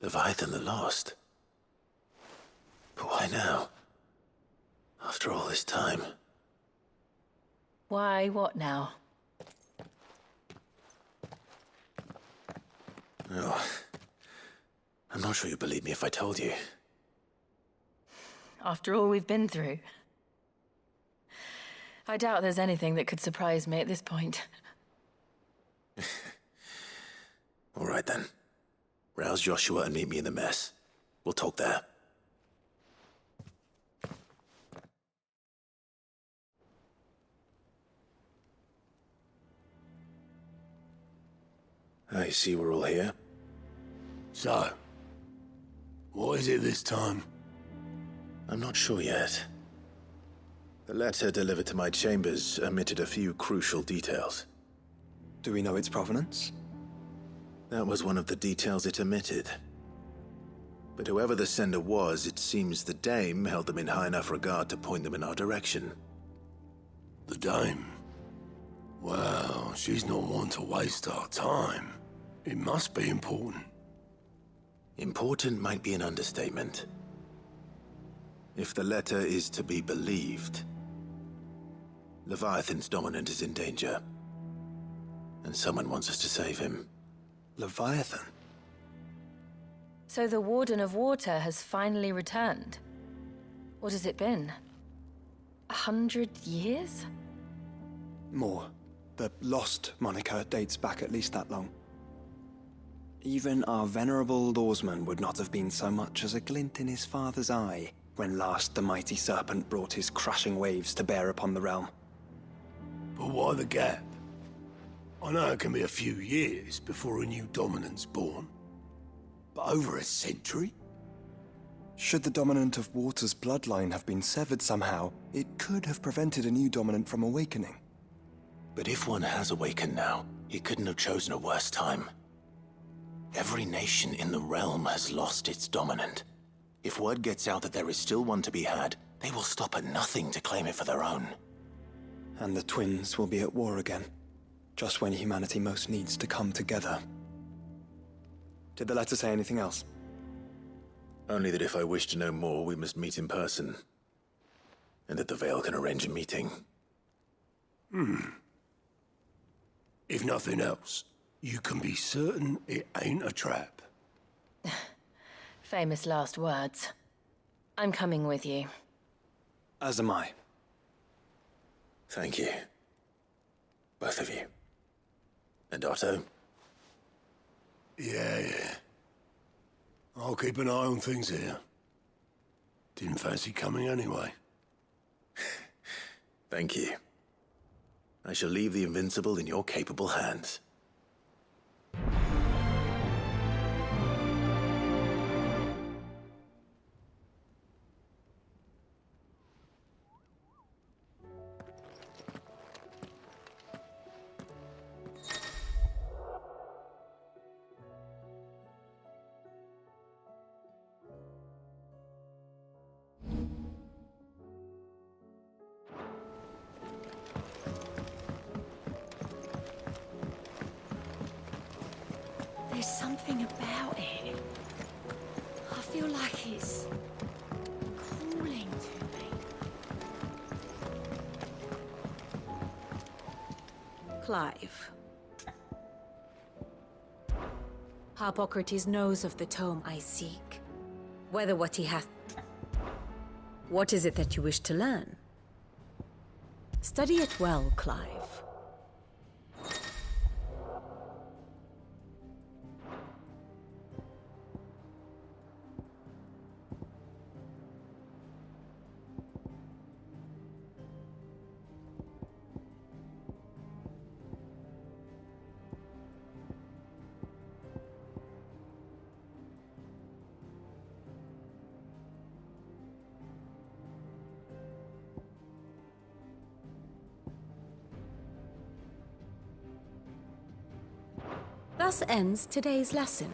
Leviathan the Lost. But why now? After all this time. Why, what now? Oh, I'm not sure you'd believe me if I told you. After all we've been through. I doubt there's anything that could surprise me at this point. All right then. Rouse Joshua and meet me in the mess. We'll talk there. I see we're all here. So, what is it this time? I'm not sure yet. The letter delivered to my chambers omitted a few crucial details. Do we know its provenance? That was one of the details it omitted. But whoever the sender was, it seems the dame held them in high enough regard to point them in our direction. The dame? Well, she's not one to waste our time. It must be important. Important might be an understatement. If the letter is to be believed, Leviathan's dominant is in danger. And someone wants us to save him. Leviathan? So the Warden of Water has finally returned. What has it been? 100 years? More. The Lost moniker dates back at least that long. Even our venerable lawsman would not have been so much as a glint in his father's eye when last the mighty serpent brought his crashing waves to bear upon the realm. But why the gap? I know it can be a few years before a new dominant's born. But over a century? Should the dominant of Water's bloodline have been severed somehow, it could have prevented a new dominant from awakening. But if one has awakened now, he couldn't have chosen a worse time. Every nation in the realm has lost its dominant. If word gets out that there is still one to be had, they will stop at nothing to claim it for their own. And the twins will be at war again, just when humanity most needs to come together. Did the letter say anything else? Only that if I wish to know more, we must meet in person. And that the Veil can arrange a meeting. If nothing else, you can be certain it ain't a trap. Famous last words. I'm coming with you. As am I. Thank you. Both of you. And Otto? Yeah. I'll keep an eye on things here. Didn't fancy coming anyway. Thank you. I shall leave the Invincible in your capable hands. There's something about it. I feel like it's calling to me. Clive. Harpocrates knows of the tome I seek. Whether what he hath... What is it that you wish to learn? Study it well, Clive. Thus ends today's lesson.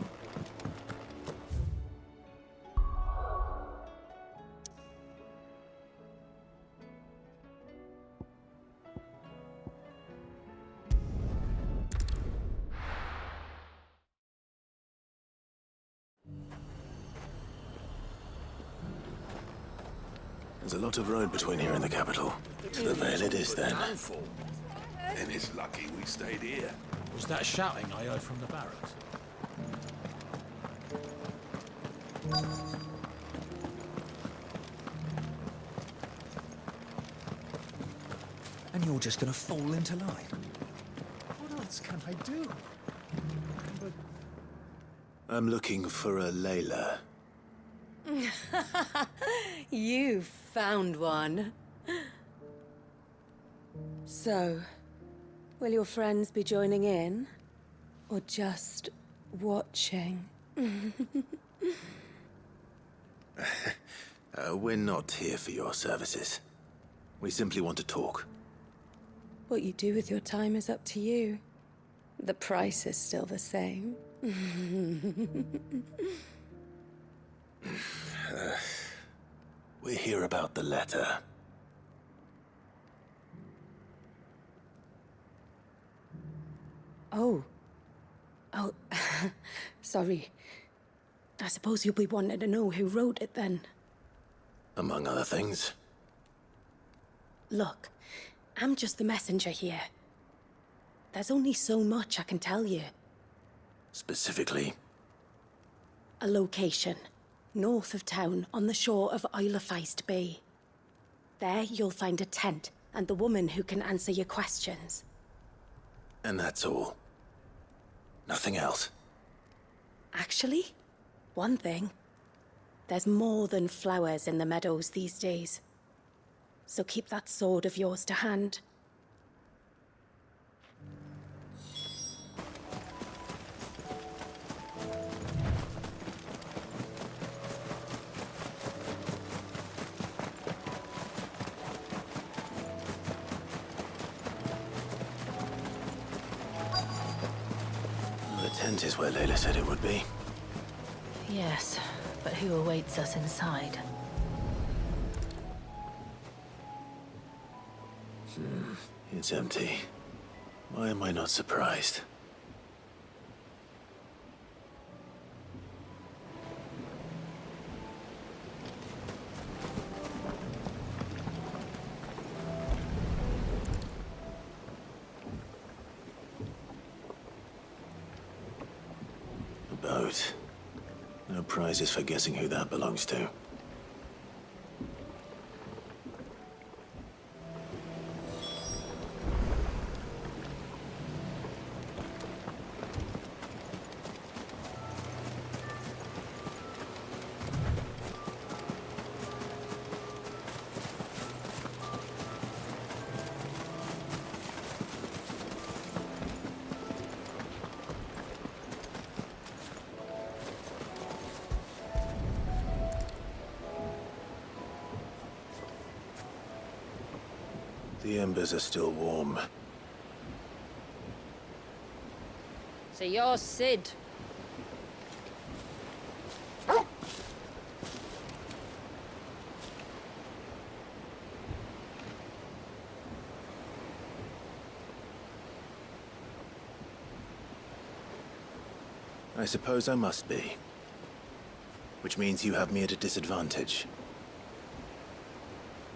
There's a lot of road between here and the capital. To the Vale it is, then. And it's lucky we stayed here. Was that shouting I heard from the barracks? And you're just gonna fall into line. What else can I do? I'm looking for a Layla. You found one. So, will your friends be joining in? Or just watching? We're not here for your services. We simply want to talk. What you do with your time is up to you. The price is still the same. We're here about the letter. Oh. Sorry. I suppose you'll be wanting to know who wrote it then. Among other things. Look, I'm just the messenger here. There's only so much I can tell you. Specifically? A location, north of town, on the shore of Isle of Feist Bay. There you'll find a tent and the woman who can answer your questions. And that's all? Nothing else? Actually, one thing. There's more than flowers in the meadows these days. So keep that sword of yours to hand. The tent is where Layla said it would be. Yes, but who awaits us inside? It's empty. Why am I not surprised? A boat. No prizes for guessing who that belongs to. The embers are still warm. So you're Sid. I suppose I must be. Which means you have me at a disadvantage.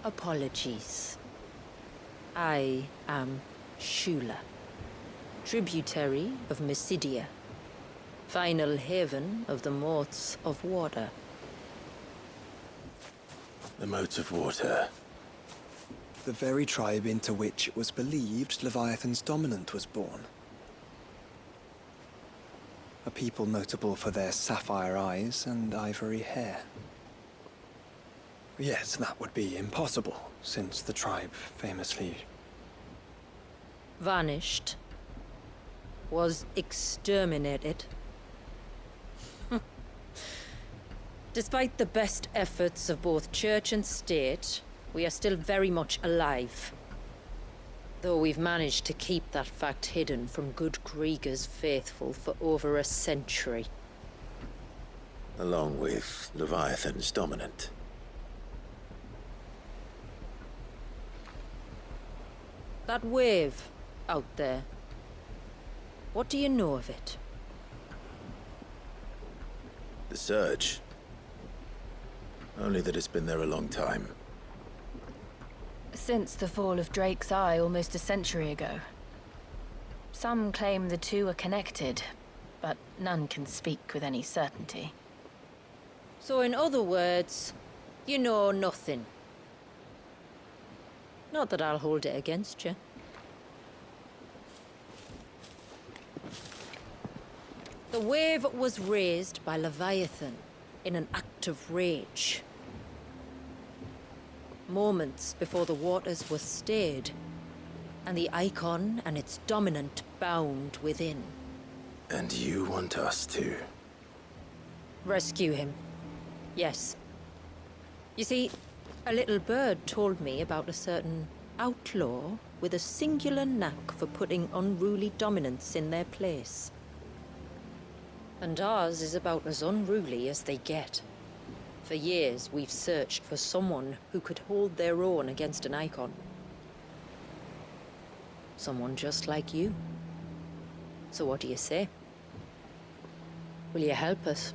Apologies. I am Shula, tributary of Mysidia, final haven of the Moths of Water. The motes of water. The very tribe into which it was believed Leviathan's dominant was born. A people notable for their sapphire eyes and ivory hair. Yes, that would be impossible, since the tribe famously Vanished. Was exterminated. Despite the best efforts of both church and state, we are still very much alive. Though we've managed to keep that fact hidden from good Krieger's faithful for over a century. Along with Leviathan's dominant. That wave out there. What do you know of it? The surge. Only that it's been there a long time. Since the fall of Drake's Eye almost a century ago. Some claim the two are connected, but none can speak with any certainty. So in other words, you know nothing. Not that I'll hold it against you. The wave was raised by Leviathan in an act of rage. Moments before the waters were stayed, and the icon and its dominant bound within. And you want us to? Rescue him. Yes. You see, a little bird told me about a certain outlaw with a singular knack for putting unruly dominants in their place. And ours is about as unruly as they get. For years, we've searched for someone who could hold their own against an icon. Someone just like you. So what do you say? Will you help us?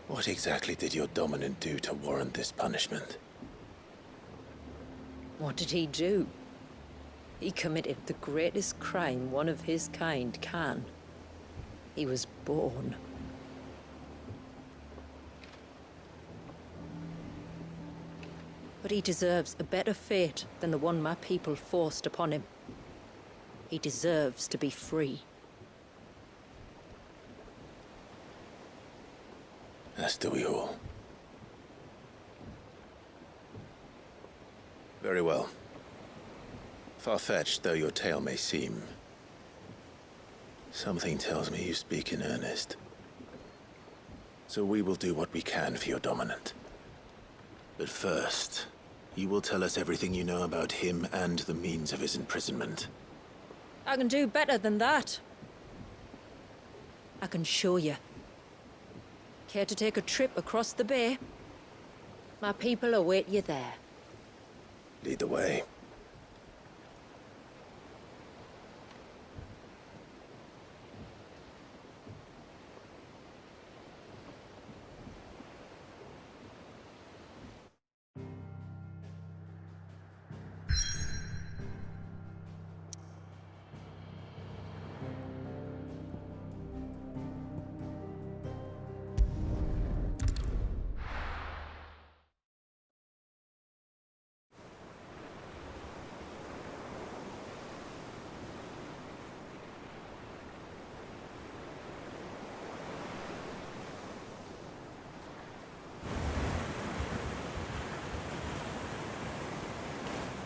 What exactly did your dominant do to warrant this punishment? What did he do? He committed the greatest crime one of his kind can. He was born. But he deserves a better fate than the one my people forced upon him. He deserves to be free. As do we all. Very well. Far-fetched though your tale may seem, something tells me you speak in earnest. So we will do what we can for your dominant. But first, you will tell us everything you know about him and the means of his imprisonment. I can do better than that. I can show you. Care to take a trip across the bay? My people await you there. Lead the way.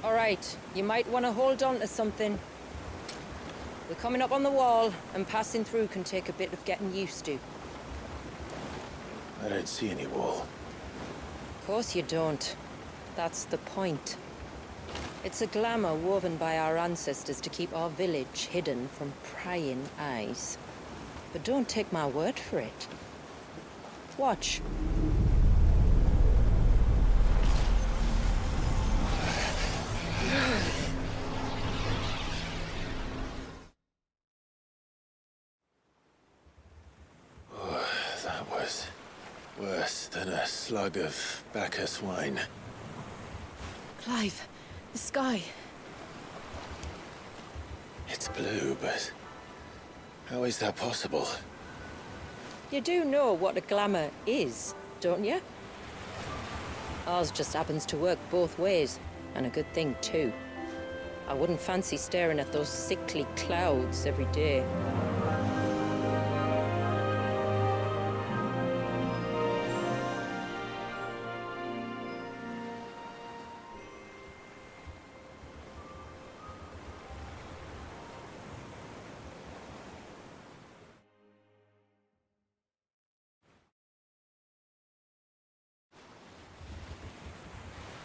All right, you might want to hold on to something. We're coming up on the wall, and passing through can take a bit of getting used to. I don't see any wall. Of course you don't. That's the point. It's a glamour woven by our ancestors to keep our village hidden from prying eyes. But don't take my word for it. Watch. That was worse than a slug of Bacchus wine. Clive, the sky. It's blue, but how is that possible? You do know what a glamour is, don't you? Ours just happens to work both ways, and a good thing too. I wouldn't fancy staring at those sickly clouds every day.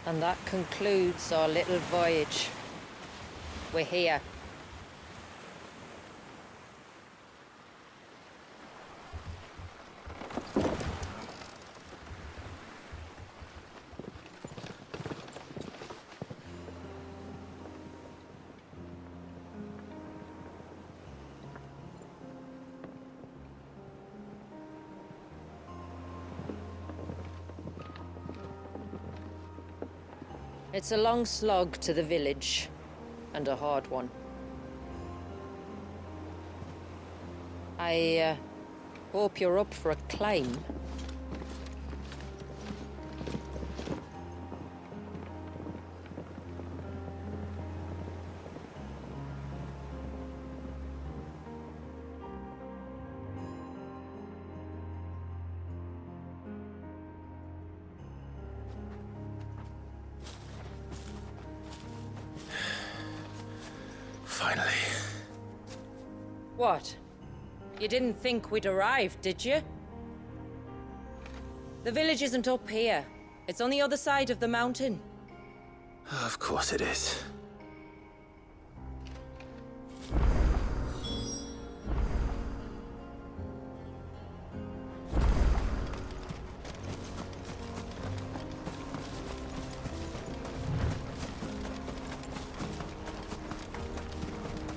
And that concludes our little voyage. We're here. It's a long slog to the village, and a hard one. I hope you're up for a climb. Finally. What? You didn't think we'd arrived, did you? The village isn't up here. It's on the other side of the mountain. Of course it is.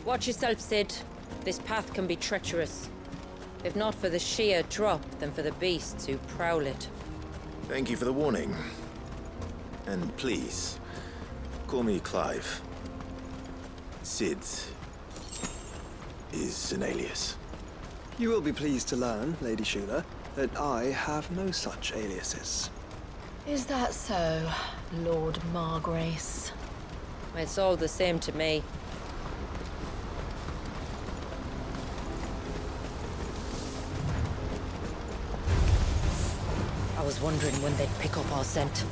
Watch yourself, Sid. This path can be treacherous. If not for the sheer drop, then for the beasts who prowl it. Thank you for the warning. And please, call me Clive. Sid is an alias. You will be pleased to learn, Lady Shula, that I have no such aliases. Is that so, Lord Margrace? It's all the same to me. I was wondering when they'd pick up our scent.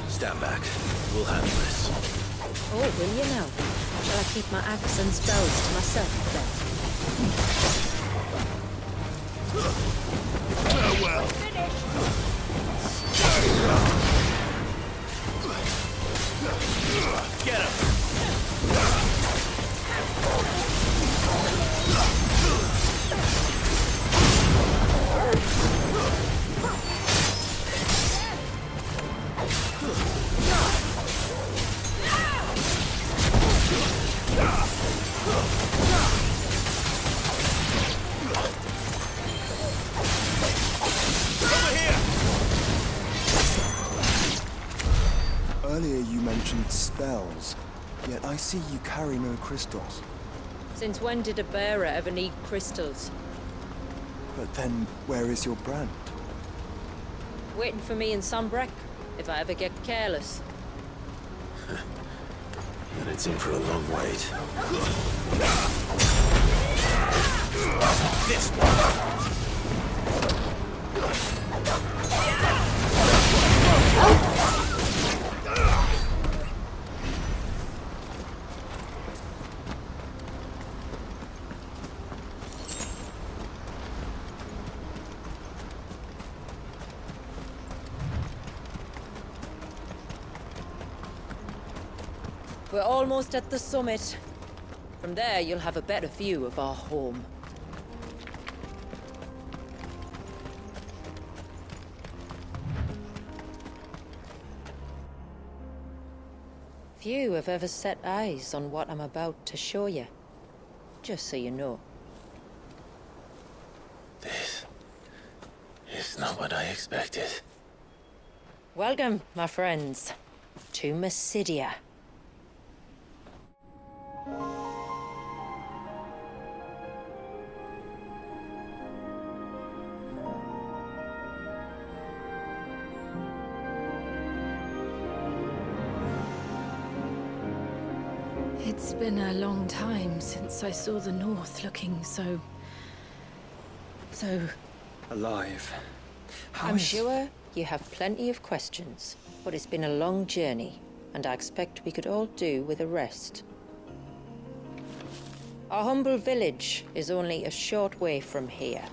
Stand back. We'll handle this. Oh, will you now? Shall I keep my axe and spells to myself then? Farewell. Get him! Earlier you mentioned spells, yet I see you carry no crystals. Since when did a bearer ever need crystals? But then, where is your brand? Waiting for me in Sunbreck, if I ever get careless. And it's in for a long wait. This one! We're almost at the summit. From there, you'll have a better view of our home. Few have ever set eyes on what I'm about to show you. Just so you know. This is not what I expected. Welcome, my friends, to Mysidia. It's been a long time since I saw the North looking so... Alive. I'm sure you have plenty of questions, but it's been a long journey, and I expect we could all do with a rest. Our humble village is only a short way from here,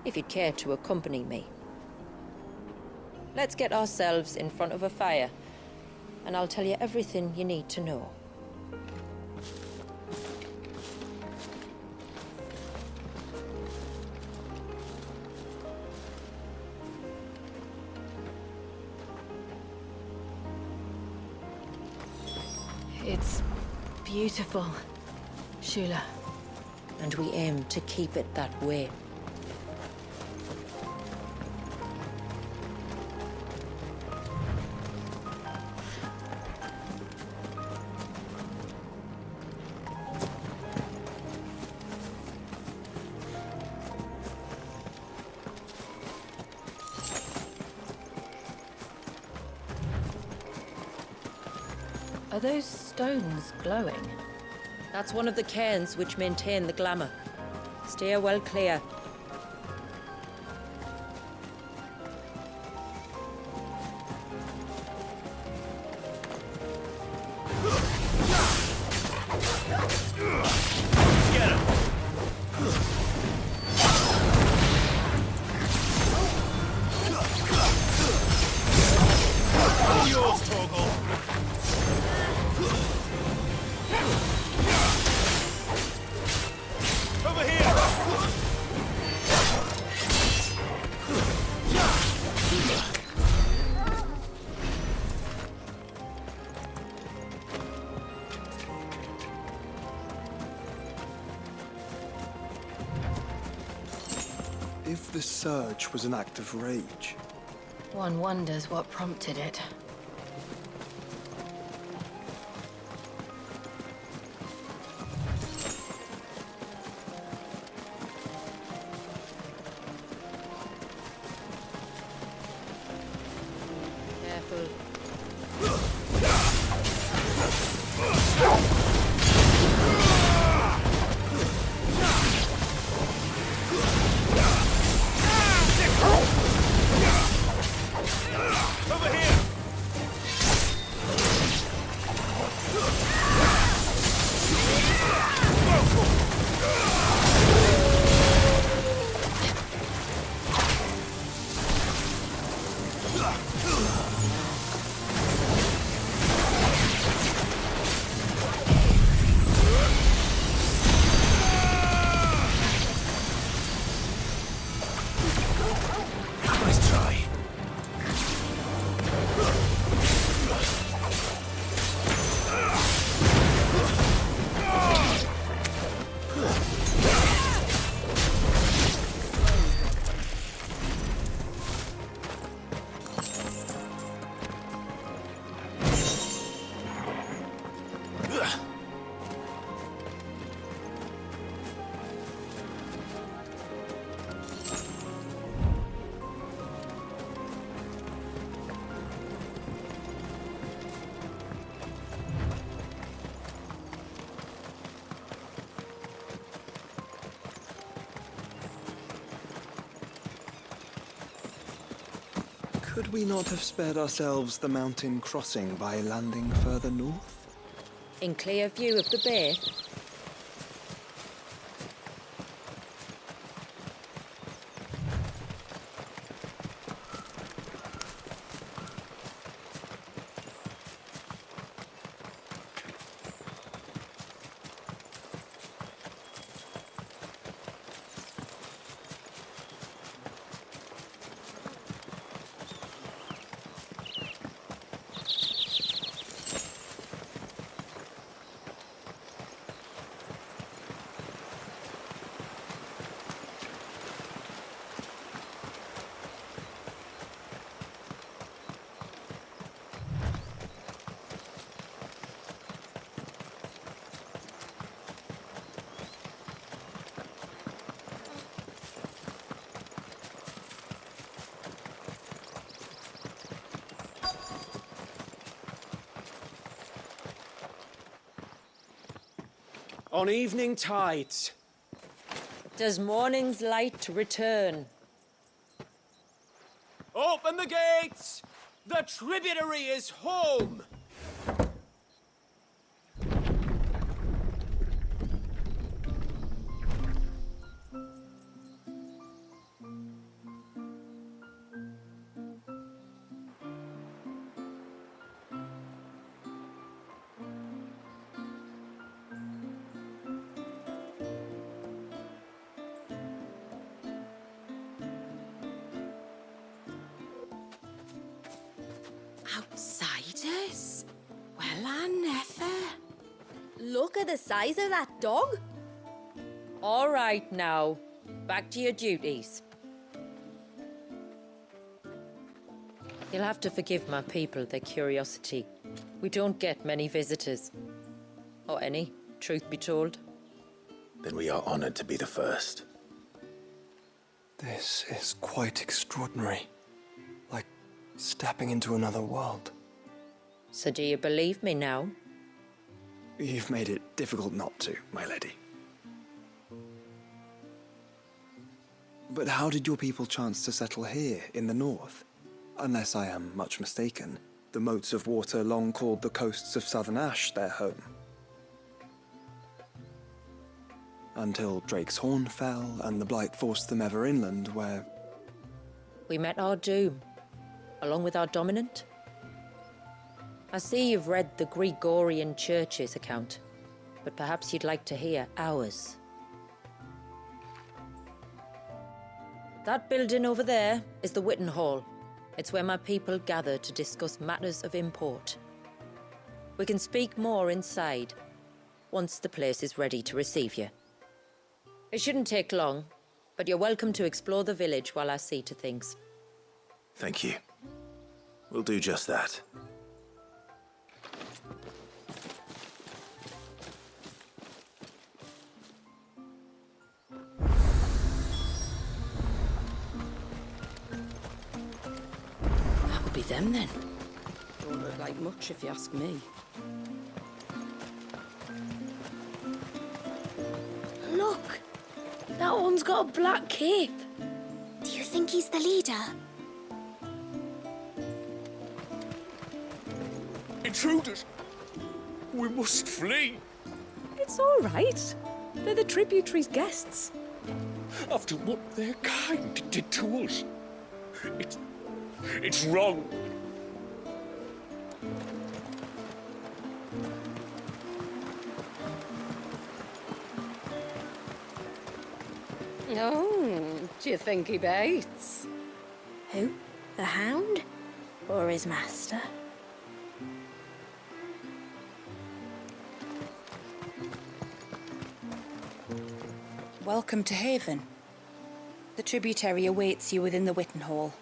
if you'd care to accompany me. Let's get ourselves in front of a fire, and I'll tell you everything you need to know. It's beautiful, Shula. And we aim to keep it that way. Are those stones glowing? That's one of the cairns which maintain the glamour. Steer well clear. Get him! All yours, Torgal! Over here! If the surge was an act of rage, One wonders what prompted it. Careful. Over here! Nice try. could we not have spared ourselves the mountain crossing by landing further north? In clear view of the bay? On evening tides. Does morning's light return? Open the gates! The tributary is home! Outsiders? Well, I never. Look at the size of that dog. All right now, back to your duties. You'll have to forgive my people their curiosity. We don't get many visitors. Or any, truth be told. Then we are honored to be the first. This is quite extraordinary. Like stepping into another world. So do you believe me now? You've made it difficult not to, my lady. But how did your people chance to settle here in the north? Unless I am much mistaken, the moats of water long called the coasts of southern Ash their home. Until Drake's Horn fell and the Blight forced them ever inland, where... We met our doom, along with our dominant. I see you've read the Gregorian Church's account, but perhaps you'd like to hear ours. That building over there is the Witten Hall. It's where my people gather to discuss matters of import. We can speak more inside, once the place is ready to receive you. It shouldn't take long, but you're welcome to explore the village while I see to things. Thank you. We'll do just that. That'll be them then. Don't look like much if you ask me. Look! That one's got a black cape. Do you think he's the leader? Intruders! We must flee! It's all right. They're the tributary's guests. After what their kind did to us. It's wrong. Oh, do you think he bites? Who? The Hound? Or his master? Welcome to Haven. The tributary awaits you within the Witten Hall.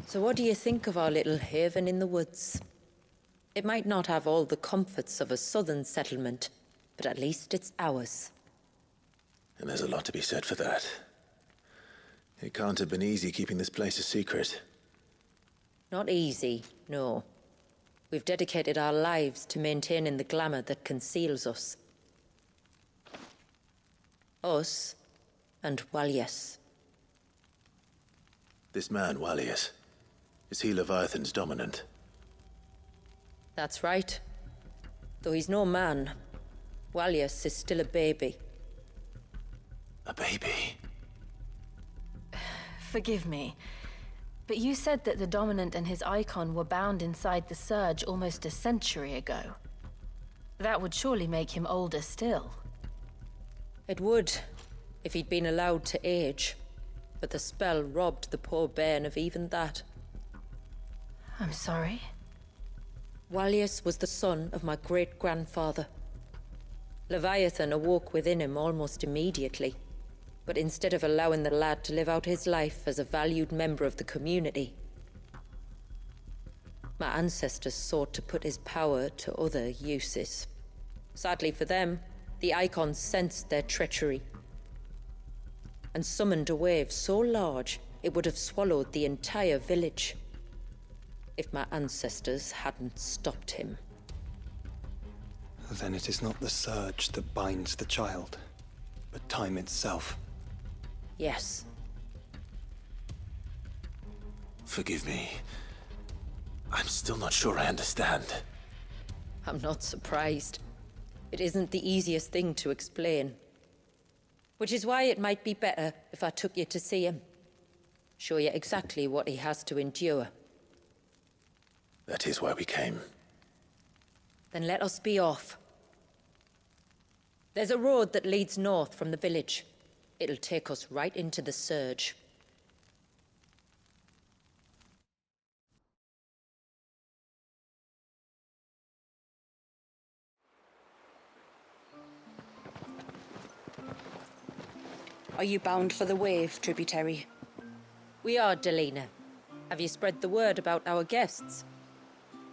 So what do you think of our little haven in the woods? It might not have all the comforts of a southern settlement, but at least it's ours. And there's a lot to be said for that. It can't have been easy keeping this place a secret. Not easy, no. We've dedicated our lives to maintaining the glamour that conceals us. Us and Walias. This man, Walias, is he Leviathan's dominant? That's right. Though he's no man, Walias is still a baby. A baby? Forgive me, but you said that the Dominant and his icon were bound inside the Surge almost a century ago. That would surely make him older still. It would, if he'd been allowed to age. But the spell robbed the poor bairn of even that. I'm sorry? Walias was the son of my great-grandfather. Leviathan awoke within him almost immediately. But instead of allowing the lad to live out his life as a valued member of the community, my ancestors sought to put his power to other uses. Sadly for them, the icons sensed their treachery and summoned a wave so large it would have swallowed the entire village if my ancestors hadn't stopped him. Then it is not the surge that binds the child, but time itself. Yes. Forgive me. I'm still not sure I understand. I'm not surprised. It isn't the easiest thing to explain. Which is why it might be better if I took you to see him. Show you exactly what he has to endure. That is why we came. Then let us be off. There's a road that leads north from the village. It'll take us right into the Surge. Are you bound for the Wave, tributary? We are, Delina. Have you spread the word about our guests?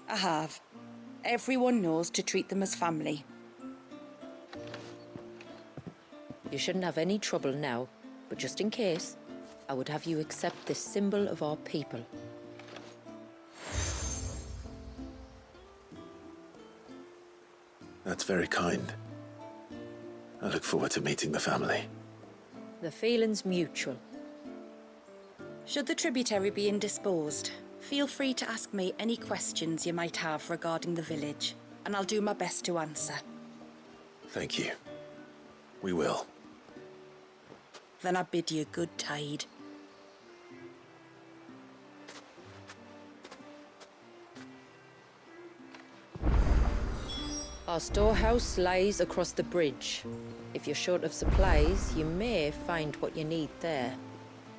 I have. Everyone knows to treat them as family. You shouldn't have any trouble now, but just in case, I would have you accept this symbol of our people. That's very kind. I look forward to meeting the family. The feeling's mutual. Should the tributary be indisposed, feel free to ask me any questions you might have regarding the village, and I'll do my best to answer. Thank you. We will. Then I bid you good tide. Our storehouse lies across the bridge. If you're short of supplies, you may find what you need there.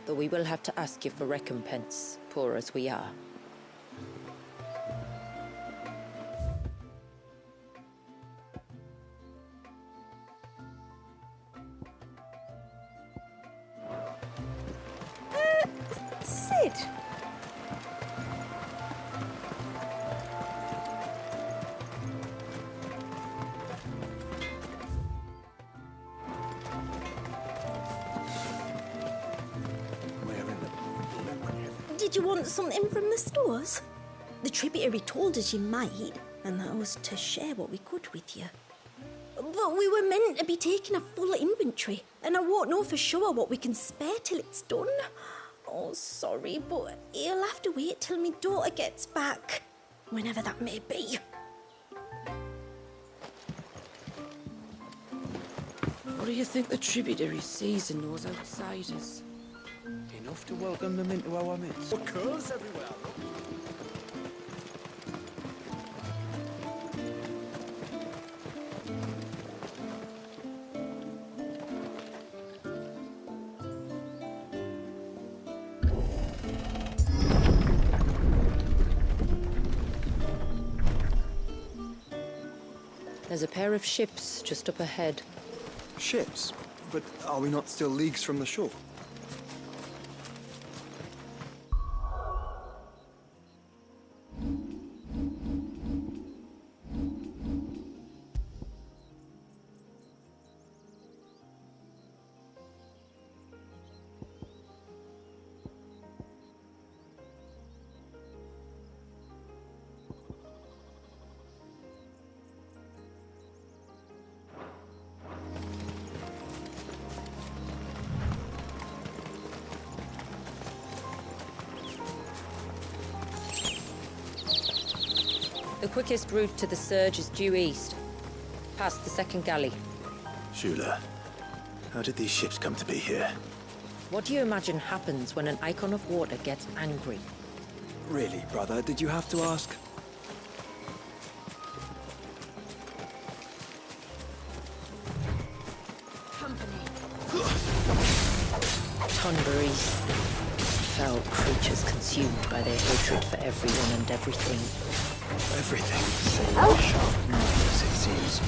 Though we will have to ask you for recompense, poor as we are. Sid! Did you want something from the stores? The tributary told us you might, and that was to share what we could with you. But we were meant to be taking a full inventory, and I won't know for sure what we can spare till it's done. Oh, sorry, but you'll have to wait till my daughter gets back, whenever that may be. What do you think the tributary sees in those outsiders? Enough to welcome them into our midst. Occurs everywhere. There's a pair of ships just up ahead. Ships? But are we not still leagues from the shore? The quickest route to the surge is due east, past the second galley. Shula, how did these ships come to be here? What do you imagine happens when an icon of water gets angry? Really, brother, did you have to ask? Thunderies. Foul creatures consumed by their hatred for everyone and everything. Everything. Same sharp knives, it seems.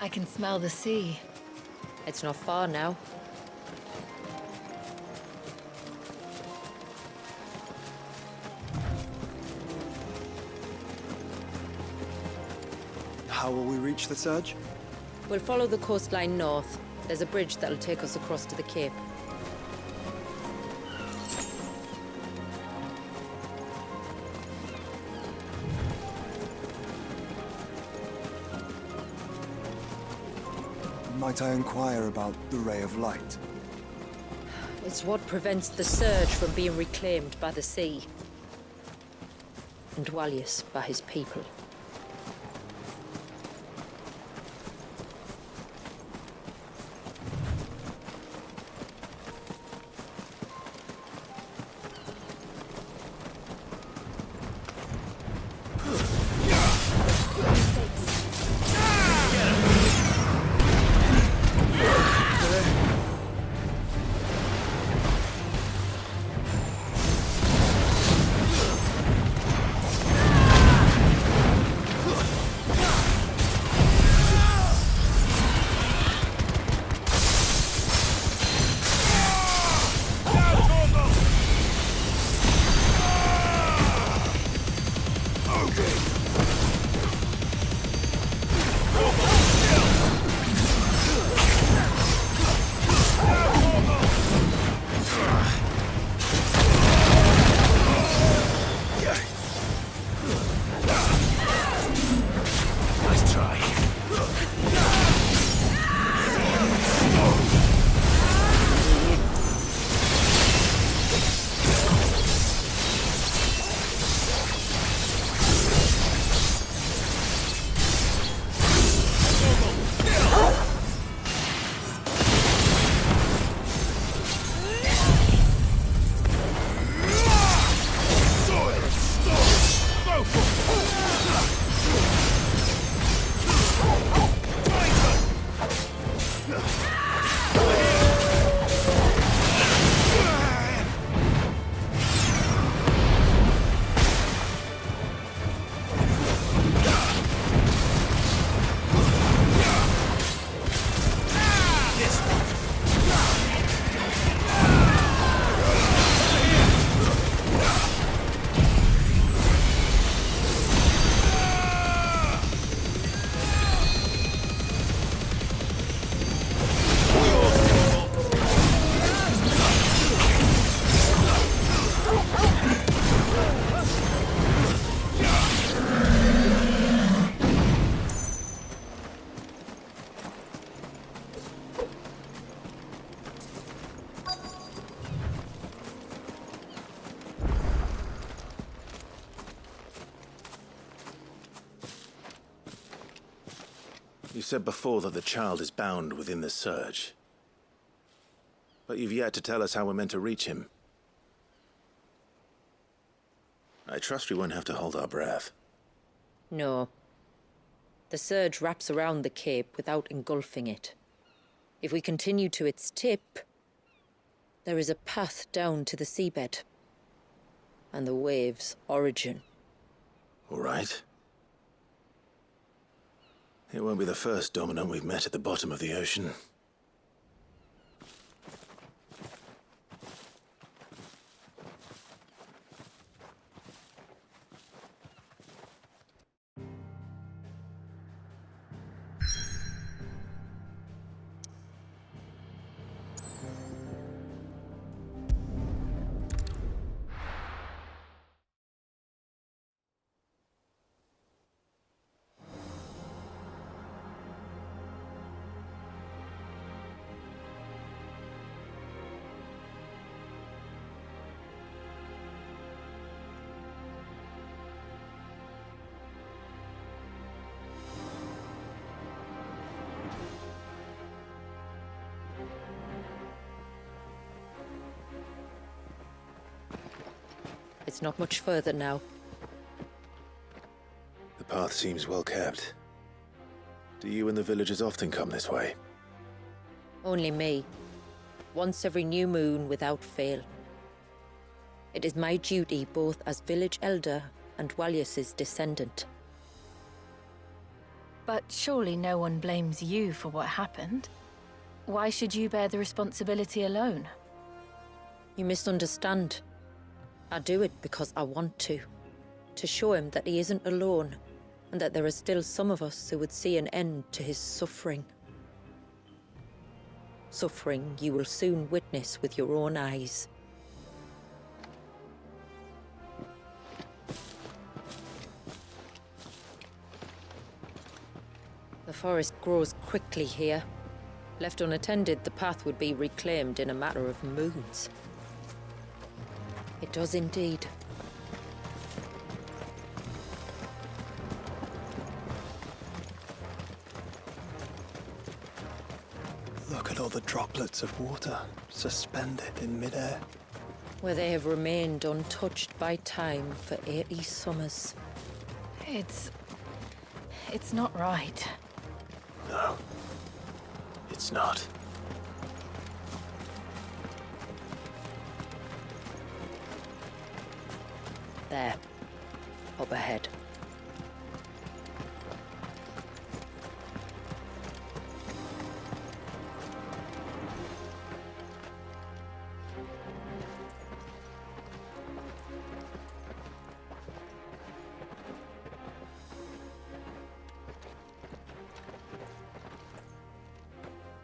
I can smell the sea. It's not far now. How will we reach the surge? We'll follow the coastline north. There's a bridge that'll take us across to the cape. Might I inquire about the Ray of Light? It's what prevents the surge from being reclaimed by the sea. And Dwalius by his people. You said before that the child is bound within the surge. But you've yet to tell us how we're meant to reach him. I trust we won't have to hold our breath. No. The surge wraps around the cape without engulfing it. If we continue to its tip, there is a path down to the seabed. And the wave's origin. All right. It won't be the first dominant we've met at the bottom of the ocean. It's not much further now. The path seems well kept. Do you and the villagers often come this way? Only me. Once every new moon without fail. It is my duty both as village elder and Dwalius's descendant. But surely no one blames you for what happened. Why should you bear the responsibility alone? You misunderstand. I do it because I want to show him that he isn't alone, and that there are still some of us who would see an end to his suffering. Suffering you will soon witness with your own eyes. The forest grows quickly here. Left unattended, the path would be reclaimed in a matter of moons. It does indeed. Look at all the droplets of water suspended in midair. Where they have remained untouched by time for 80 summers. It's not right. No. It's not. There. Up ahead.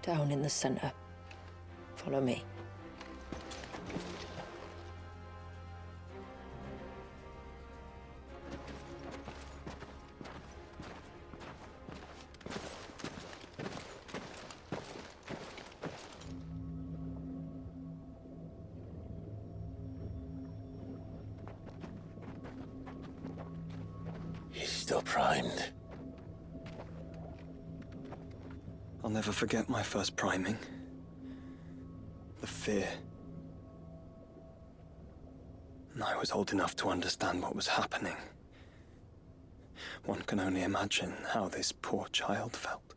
Down in the center. Follow me. He's still primed. I'll never forget my first priming. The fear. And I was old enough to understand what was happening. One can only imagine how this poor child felt.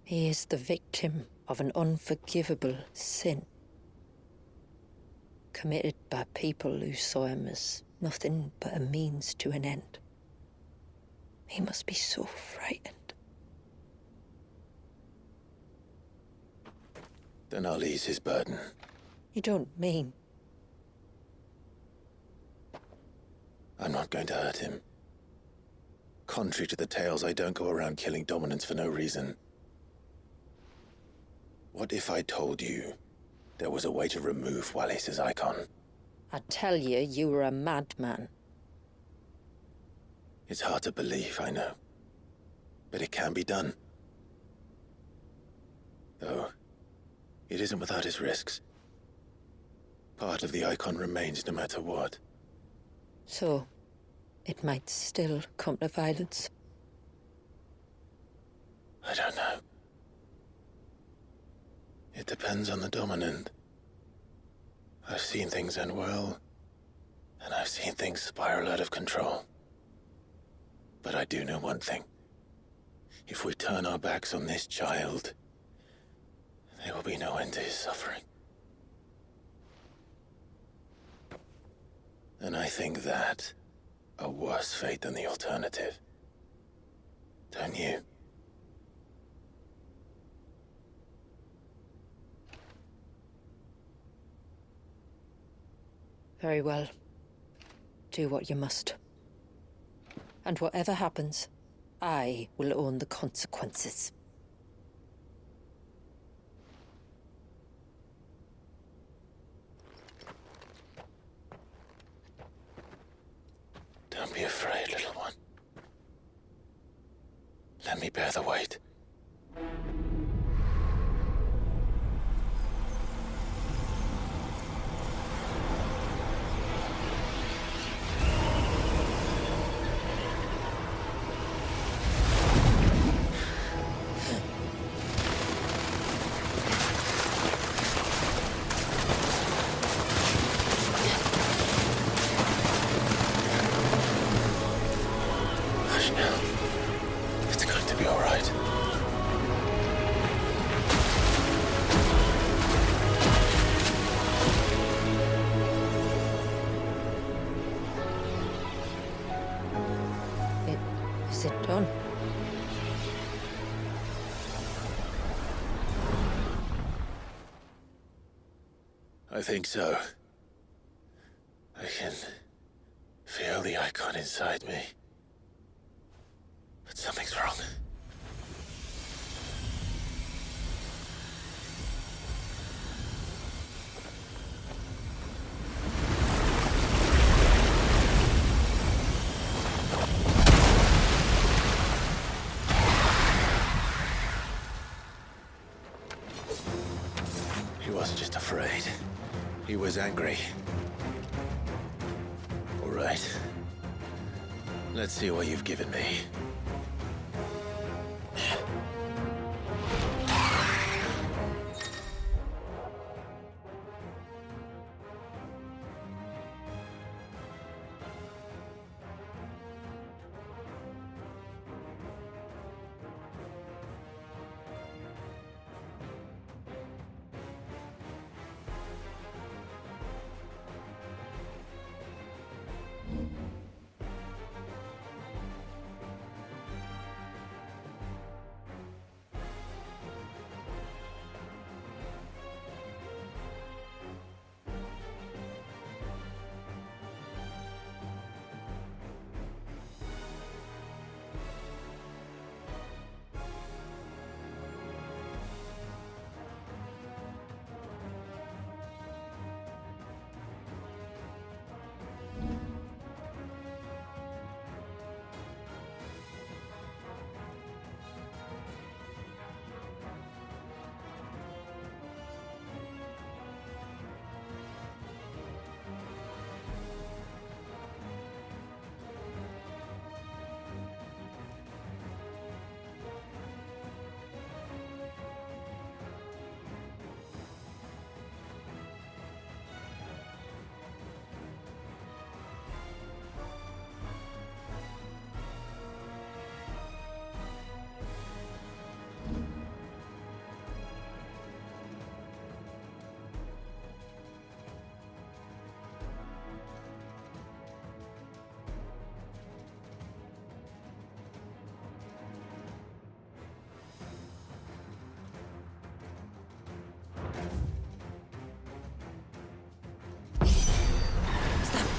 He is the victim of an unforgivable sin. Committed by people who saw him as nothing but a means to an end. He must be so frightened. Then I'll ease his burden. You don't mean? I'm not going to hurt him. Contrary to the tales, I don't go around killing dominants for no reason. What if I told you there was a way to remove Wallace's icon? I tell you, you were a madman. It's hard to believe, I know. But it can be done. Though, it isn't without its risks. Part of the icon remains no matter what. So, it might still come to violence. I don't know. It depends on the dominant. I've seen things end well, and I've seen things spiral out of control. But I do know one thing. If we turn our backs on this child, there will be no end to his suffering. And I think that a worse fate than the alternative. Don't you? Very well. Do what you must. And whatever happens, I will own the consequences. Don't be afraid, little one. Let me bear the weight. Is it done? I think so. I can feel the icon inside me. But something's wrong. was just afraid. He was angry. All right. Let's see what you've given me.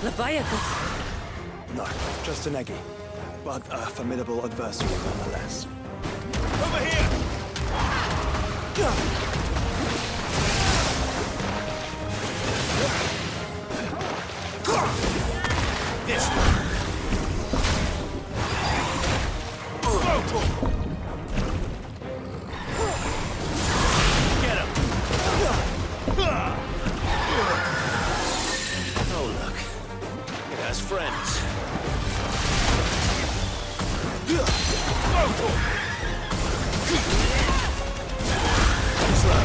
Leviathan? No, just an eggy. But a formidable adversary nonetheless. Over here! This one. Get him! Oh, look. It has friends. Slow.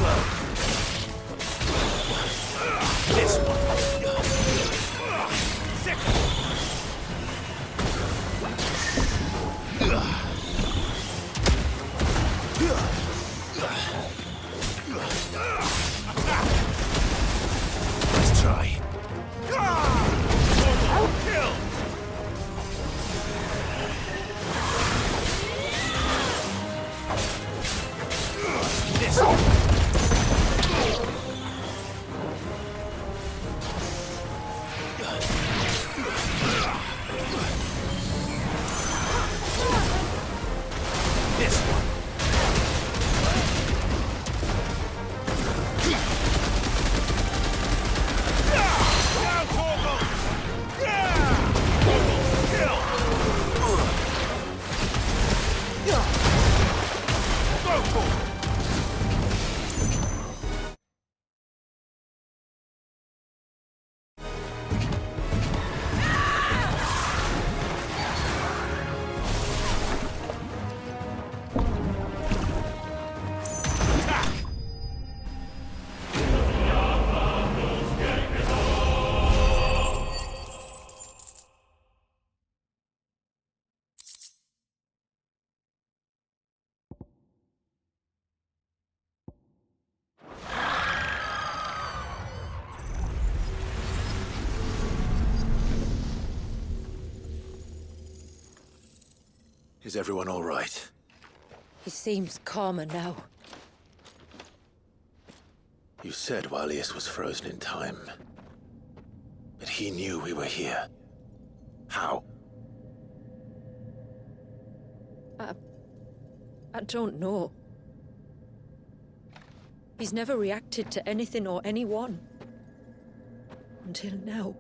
slow. This one. Second. Let's try. Kill! This one. This one. Down, Torgal! Kill! Go for it! Is everyone all right? He seems calmer now. You said Walius was frozen in time. But he knew we were here. How? I don't know. He's never reacted to anything or anyone. Until now.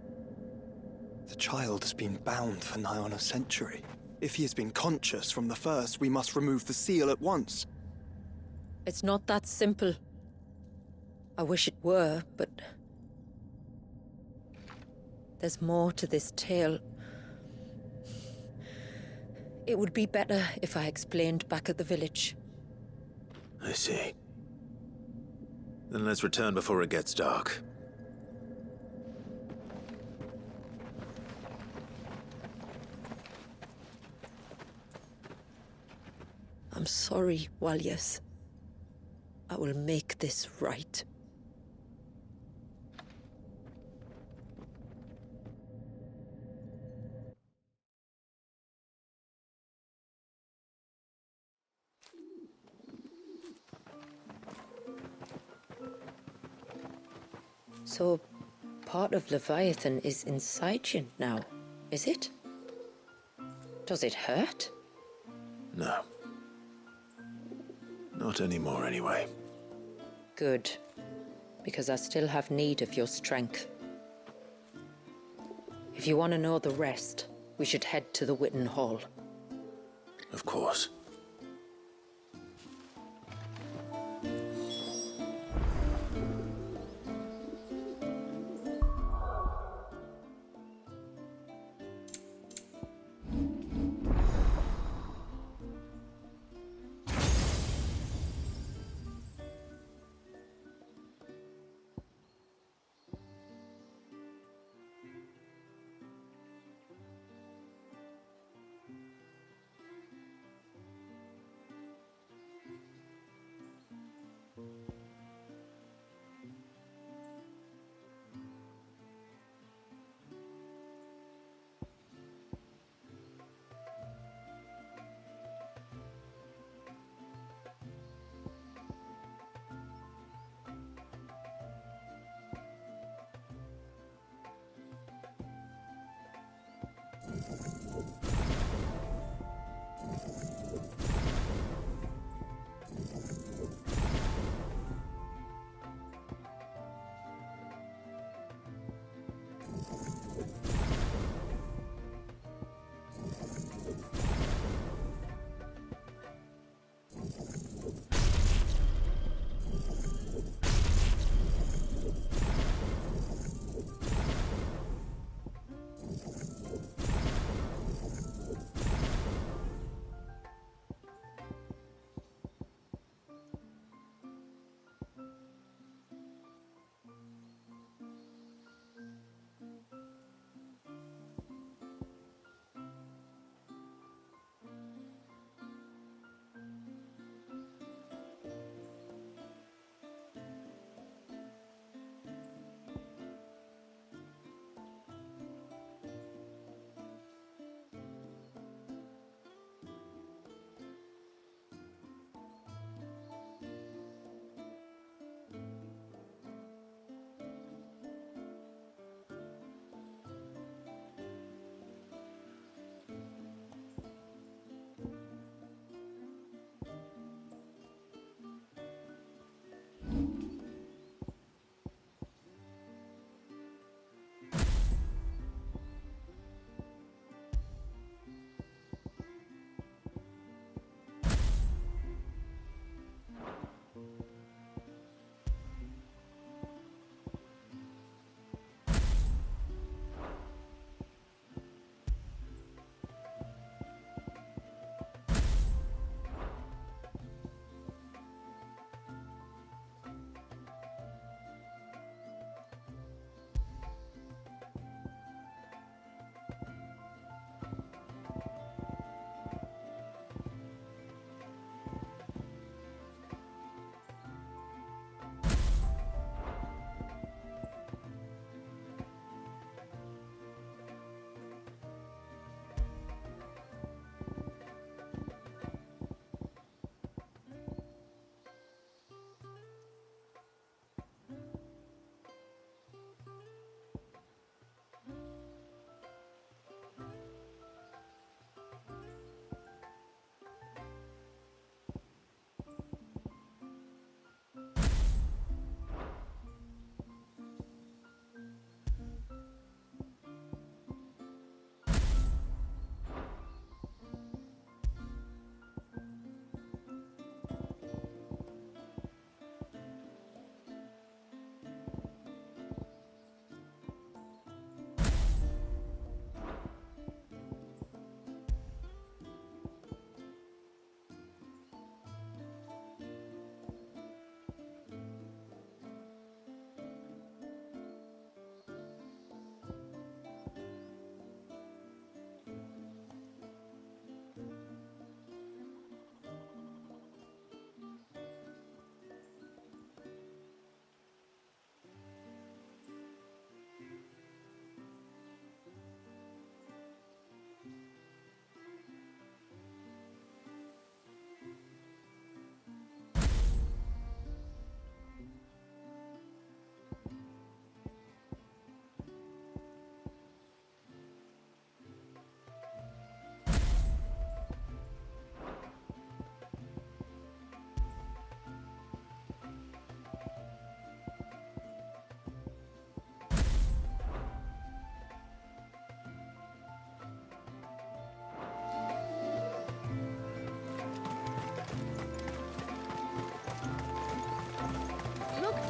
The child has been bound for nigh on a century. If he has been conscious from the first, we must remove the seal at once. It's not that simple. I wish it were, but... there's more to this tale. It would be better if I explained back at the village. I see. Then let's return before it gets dark. I'm sorry, Walius. I will make this right. So, part of Leviathan is inside you now, is it? Does it hurt? No. Not anymore, anyway. Good. Because I still have need of your strength. If you want to know the rest, we should head to the Witten Hall. Of course.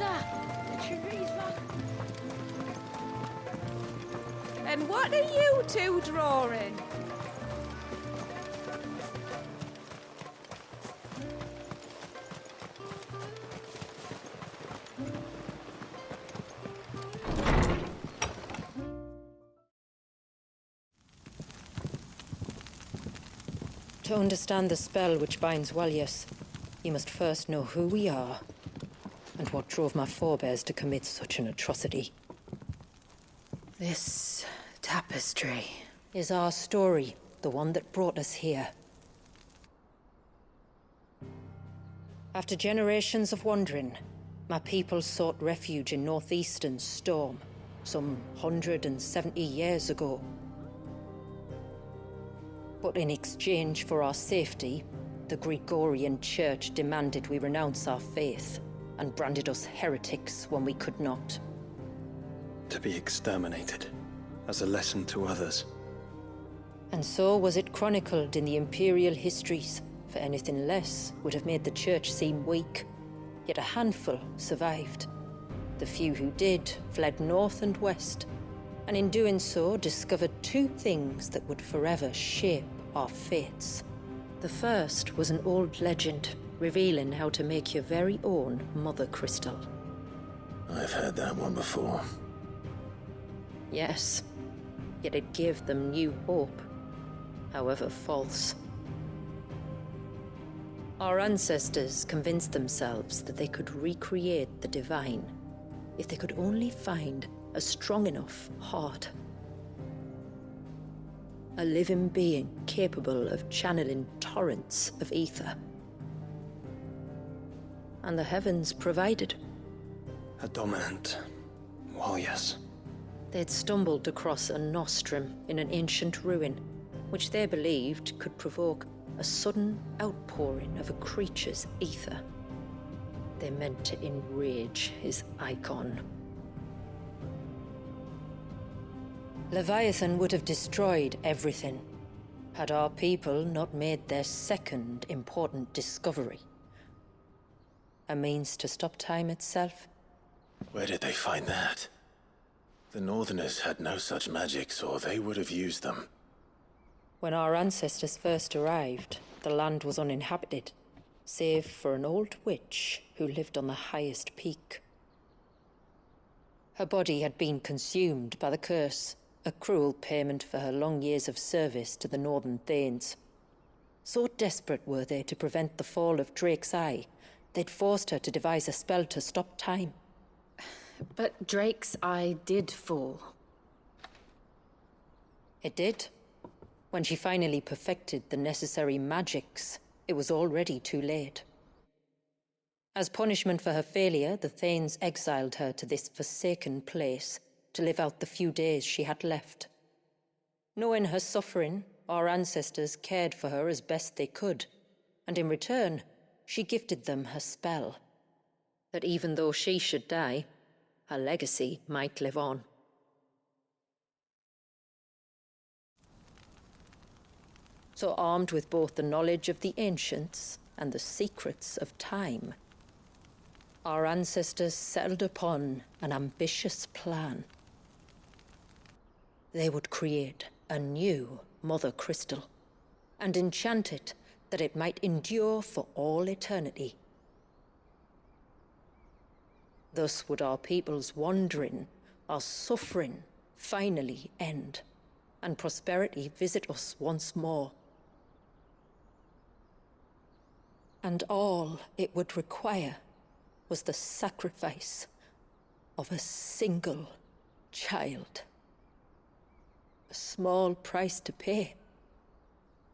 Teresa! Teresa! And what are you two drawing? To understand the spell which binds Walyas, you must first know who we are, and what drove my forebears to commit such an atrocity. This tapestry is our story, the one that brought us here. After generations of wandering, my people sought refuge in northeastern Storm, some 170 years ago. But in exchange for our safety, the Gregorian Church demanded we renounce our faith and branded us heretics when we could not. To be exterminated, as a lesson to others. And so was it chronicled in the imperial histories, for anything less would have made the Church seem weak. Yet a handful survived. The few who did fled north and west, and in doing so discovered two things that would forever shape our fates. The first was an old legend, revealing how to make your very own mother crystal. I've heard that one before. Yes, yet it gave them new hope, however false. Our ancestors convinced themselves that they could recreate the divine if they could only find a strong enough heart. A living being capable of channeling torrents of ether. And the heavens provided. A dominant Walyas. They'd stumbled across a nostrum in an ancient ruin, which they believed could provoke a sudden outpouring of a creature's ether. They meant to enrage his icon. Leviathan would have destroyed everything, had our people not made their second important discovery. A means to stop time itself. Where did they find that? The Northerners had no such magics, or they would have used them. When our ancestors first arrived, the land was uninhabited, save for an old witch who lived on the highest peak. Her body had been consumed by the curse, a cruel payment for her long years of service to the Northern Thanes. So desperate were they to prevent the fall of Drake's Eye, they'd forced her to devise a spell to stop time. But Drake's Eye did fall. It did. When she finally perfected the necessary magics, it was already too late. As punishment for her failure, the Thanes exiled her to this forsaken place to live out the few days she had left. Knowing her suffering, our ancestors cared for her as best they could, and in return, she gifted them her spell. That even though she should die, her legacy might live on. So armed with both the knowledge of the ancients and the secrets of time, our ancestors settled upon an ambitious plan. They would create a new Mother Crystal and enchant it that it might endure for all eternity. Thus would our people's wandering, our suffering, finally end, and prosperity visit us once more. And all it would require was the sacrifice of a single child. A small price to pay,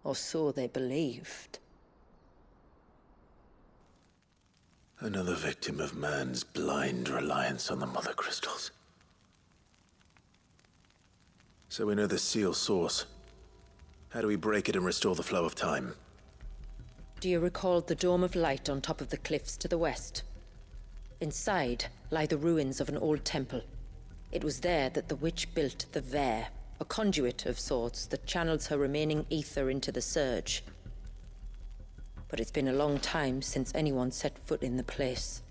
or so they believed. Another victim of man's blind reliance on the Mother Crystals. So we know the seal source. How do we break it and restore the flow of time? Do you recall the dome of light on top of the cliffs to the west? Inside lie the ruins of an old temple. It was there that the witch built the Vair, a conduit of sorts that channels her remaining ether into the surge. But it's been a long time since anyone set foot in the place.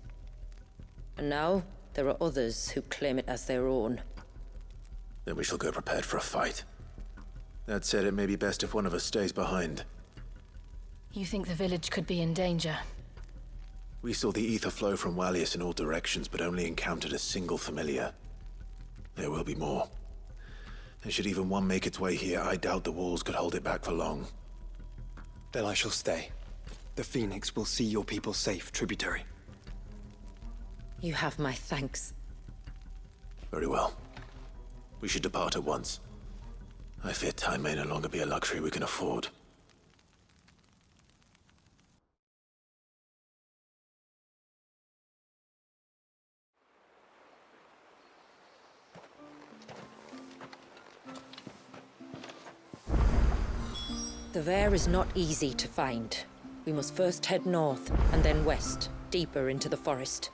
And now, there are others who claim it as their own. Then we shall go prepared for a fight. That said, it may be best if one of us stays behind. You think the village could be in danger? We saw the ether flow from Wallius in all directions, but only encountered a single familiar. There will be more. And should even one make its way here, I doubt the walls could hold it back for long. Then I shall stay. The Phoenix will see your people safe, tributary. You have my thanks. Very well. We should depart at once. I fear time may no longer be a luxury we can afford. The Vair is not easy to find. We must first head north, and then west, deeper into the forest.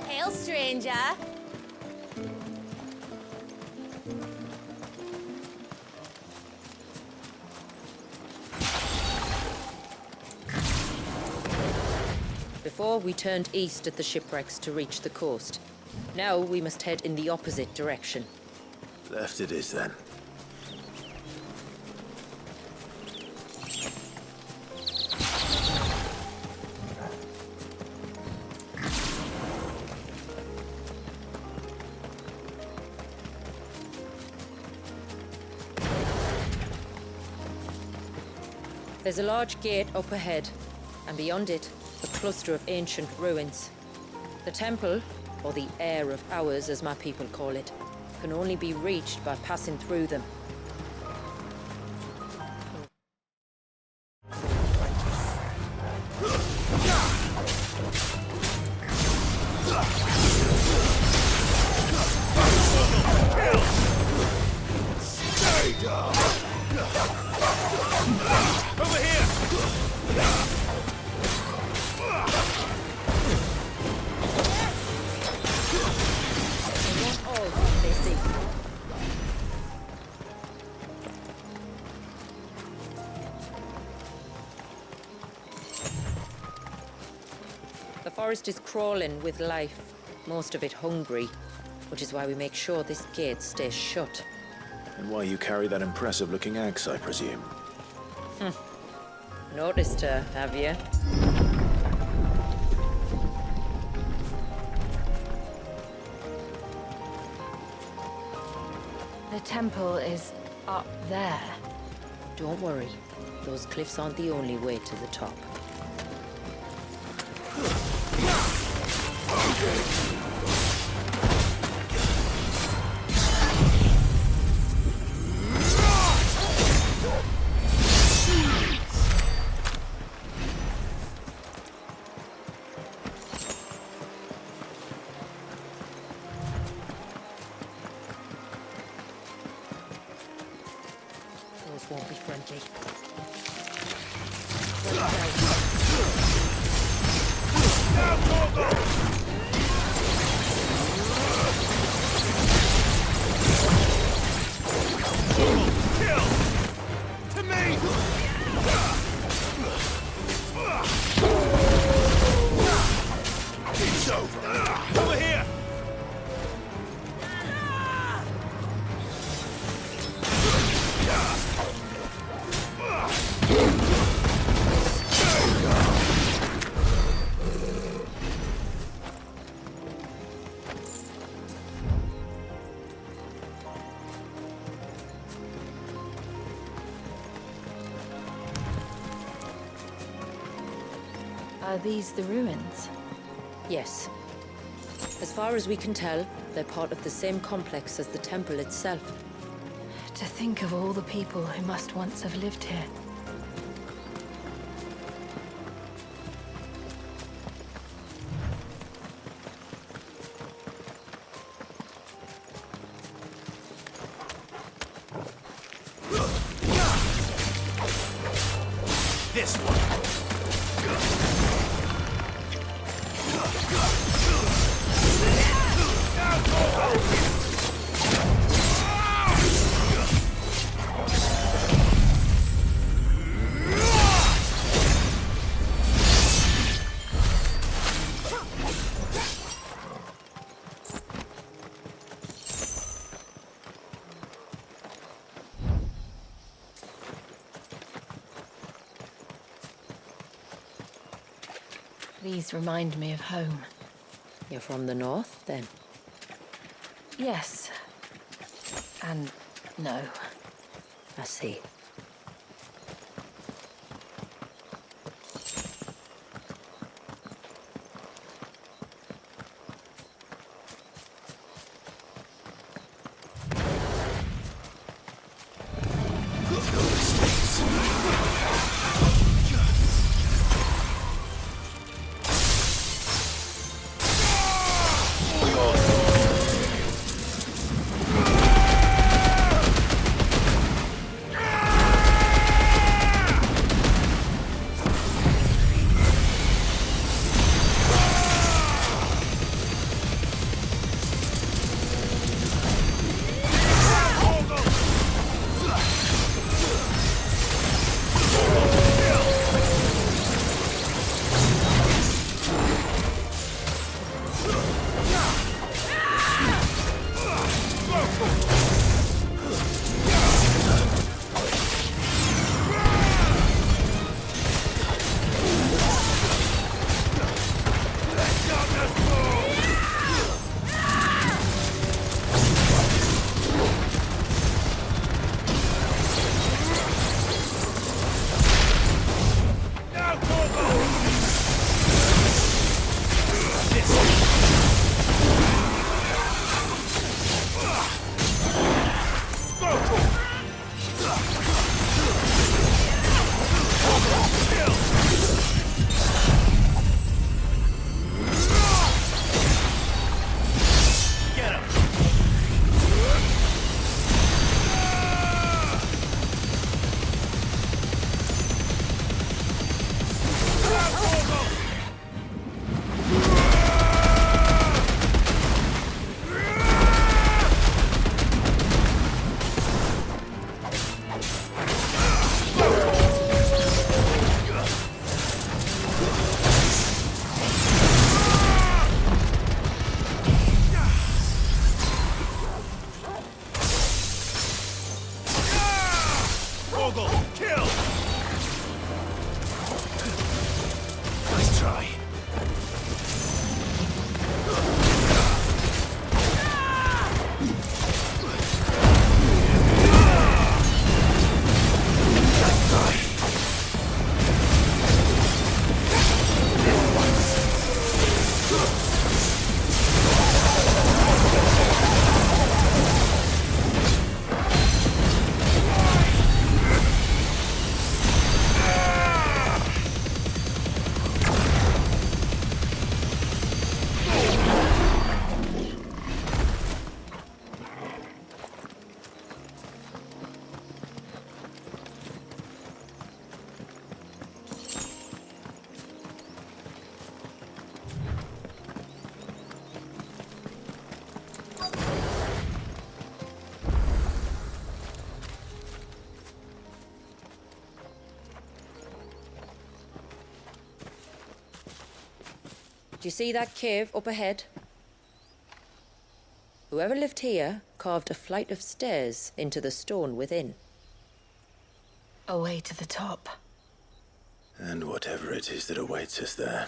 Hail, stranger. Before, we turned east at the shipwrecks to reach the coast. Now we must head in the opposite direction. Left it is, then. There's a large gate up ahead, and beyond it, a cluster of ancient ruins. The temple, or the Heir of Hours as my people call it, can only be reached by passing through them. Over here! The forest is crawling with life, most of it hungry, which is why we make sure this gate stays shut. And why you carry that impressive-looking axe, I presume. Noticed her, have you? The temple is up there. Don't worry. Those cliffs aren't the only way to the top. Those won't be friendly. To me! It's over! Over here! Are these the ruins? Yes. As far as we can tell, they're part of the same complex as the temple itself. To think of all the people who must once have lived here. this one. These remind me of home. You're from the north, then? Yes. And no. I see. Do you see that cave up ahead? Whoever lived here carved a flight of stairs into the stone within. A way to the top. And whatever it is that awaits us there.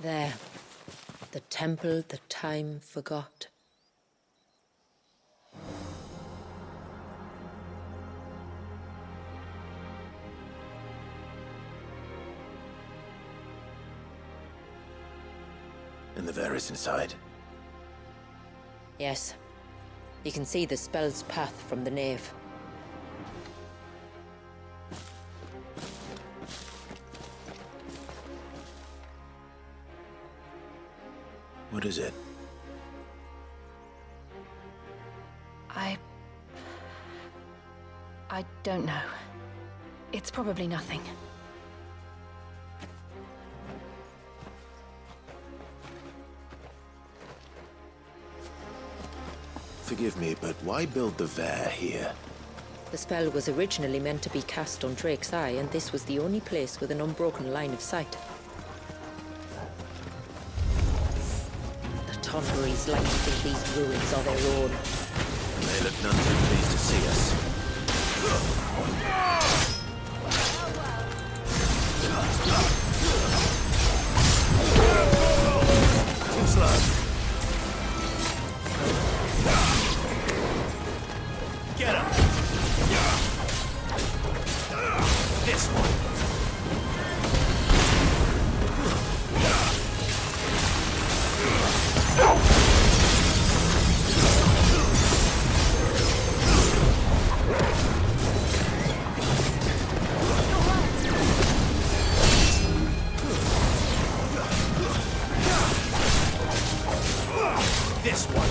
There. The temple that time forgot. And the Varys inside? Yes. You can see the spell's path from the nave. What is it? I don't know. It's probably nothing. Forgive me, but why build the Vair here? The spell was originally meant to be cast on Drake's Eye, and this was the only place with an unbroken line of sight. The Tonberries like to think these ruins are their own. They look none too pleased to see us. Get him! This one! This one!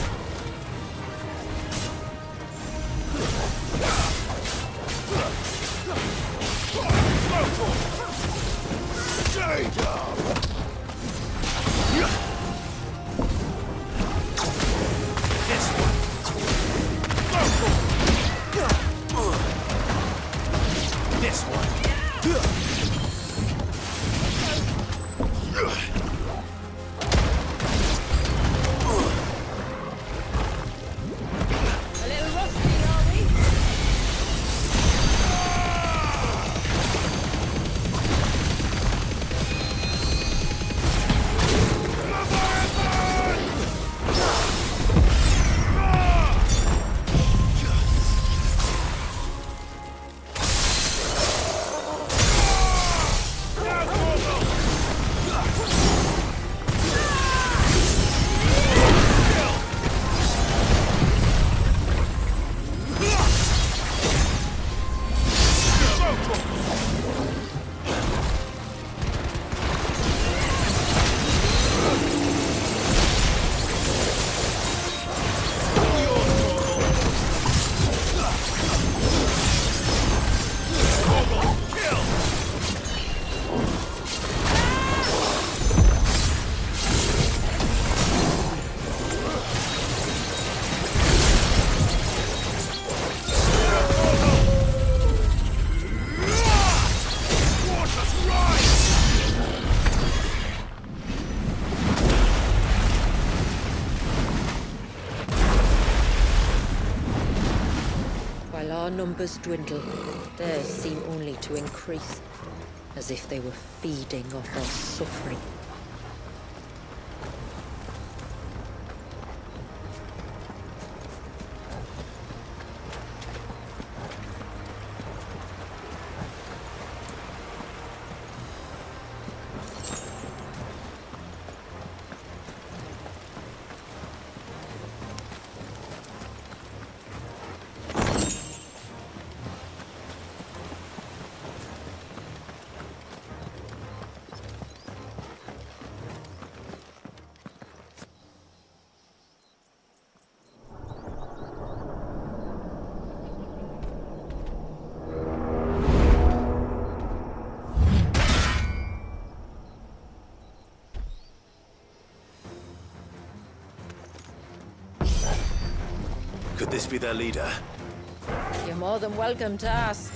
Our numbers dwindle, theirs seem only to increase, as if they were feeding off our suffering. Could this be their leader? You're more than welcome to ask.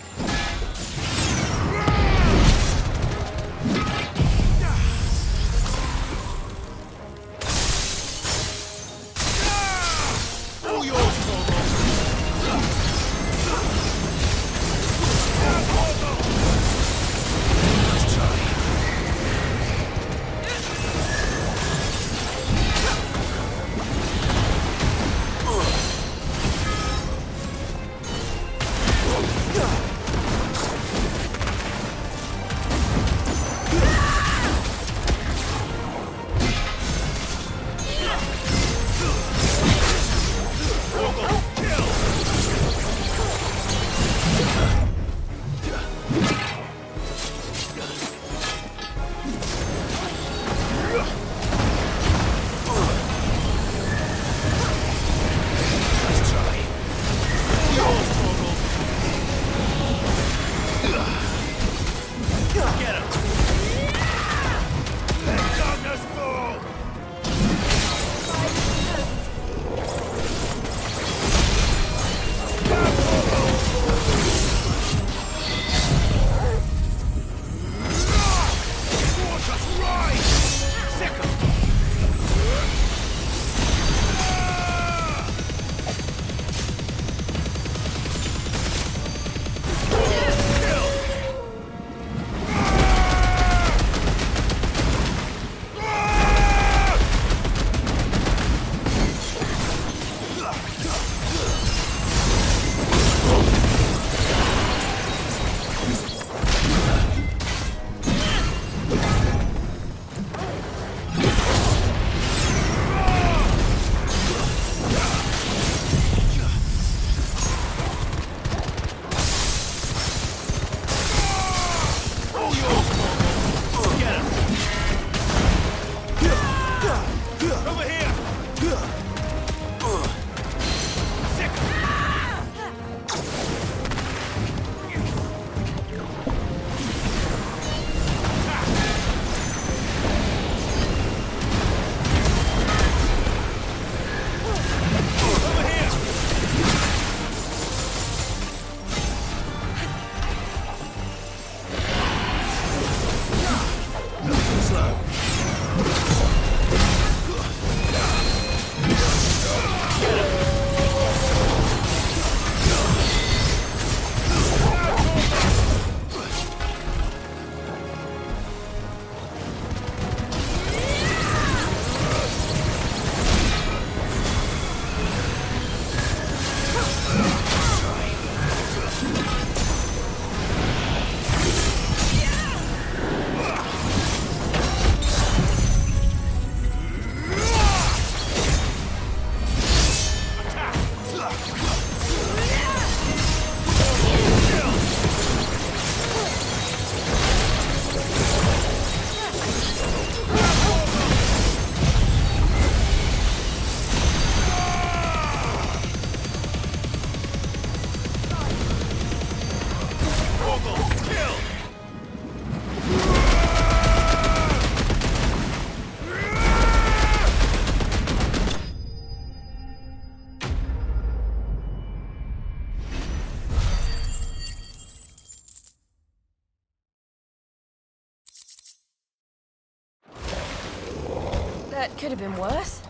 That could have been worse,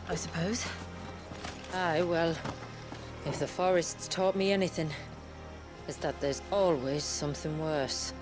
I suppose. Aye, well, if the forest's taught me anything, it's that there's always something worse.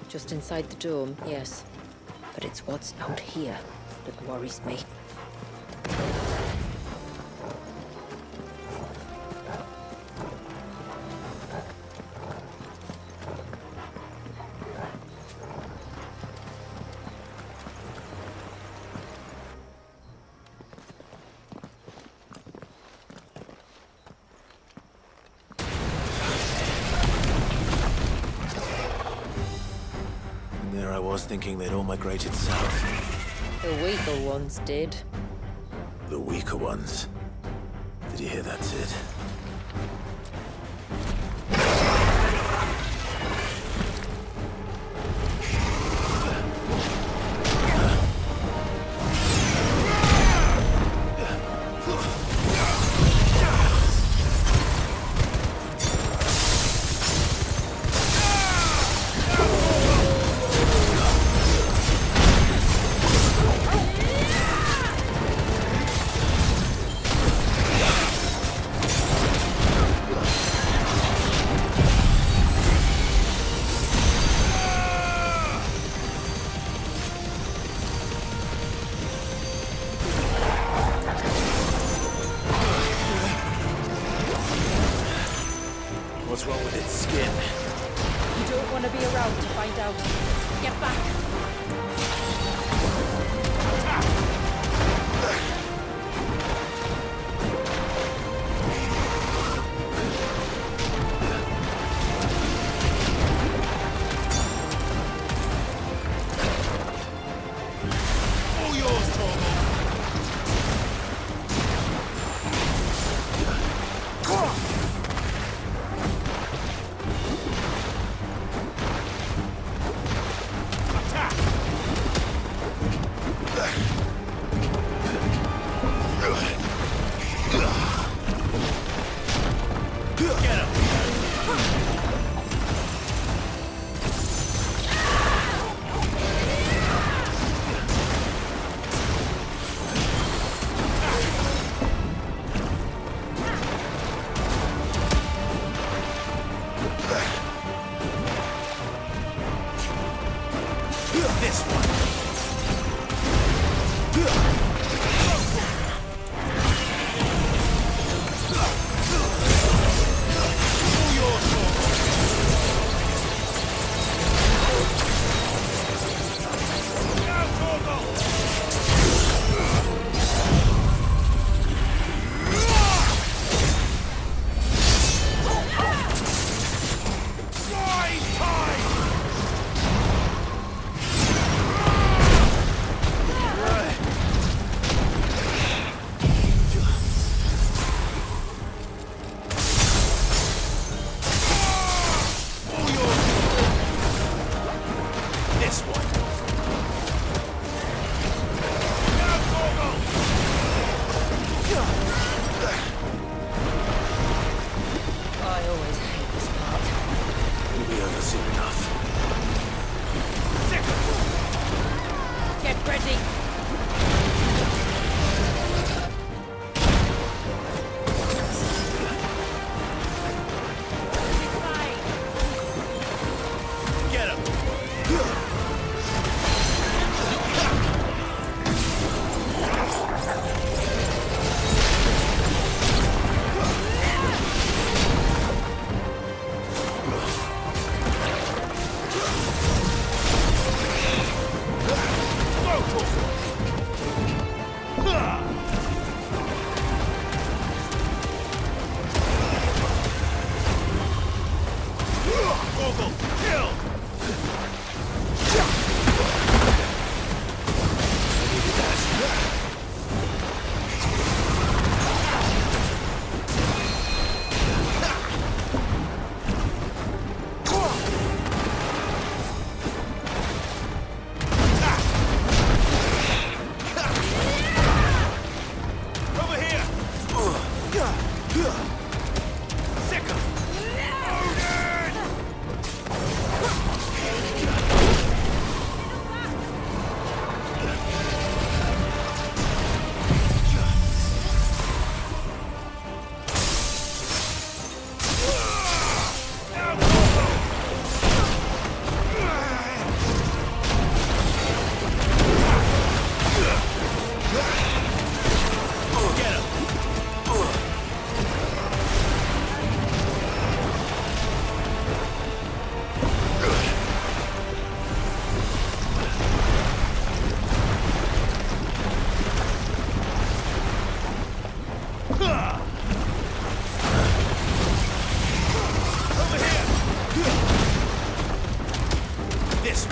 Just inside the dome, yes. But it's what's out here that worries me. There I was thinking they'd all migrated south. The weaker ones did. The weaker ones. Did you hear that, Sid? What's wrong with its skin? You don't want to be around to find out. Get back! All yours, Torgal! This one.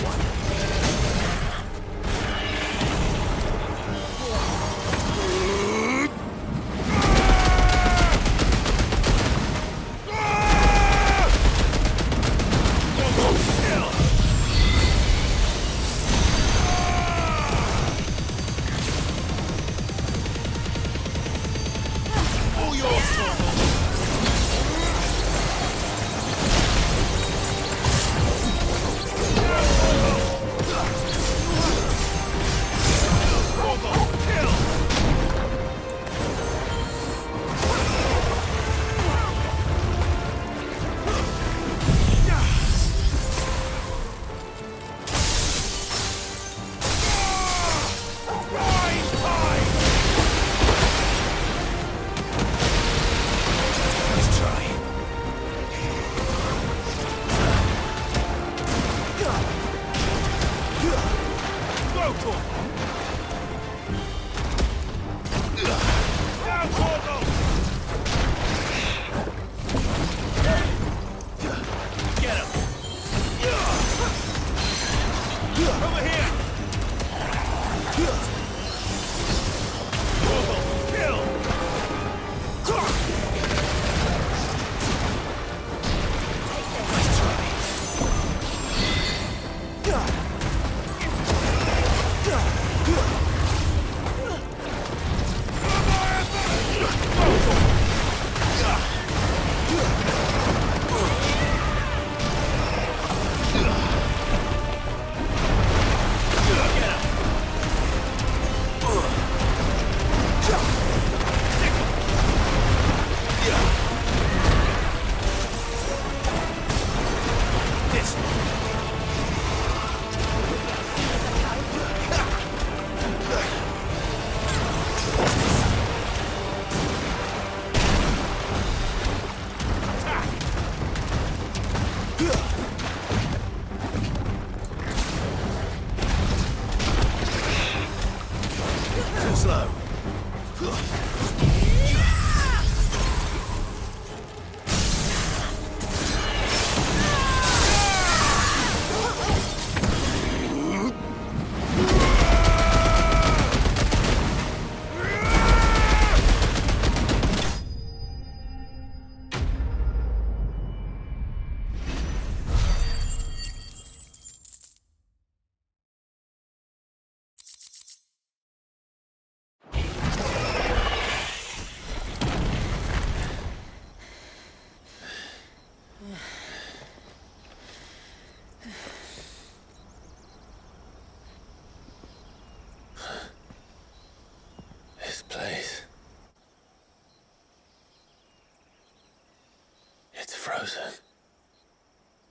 one.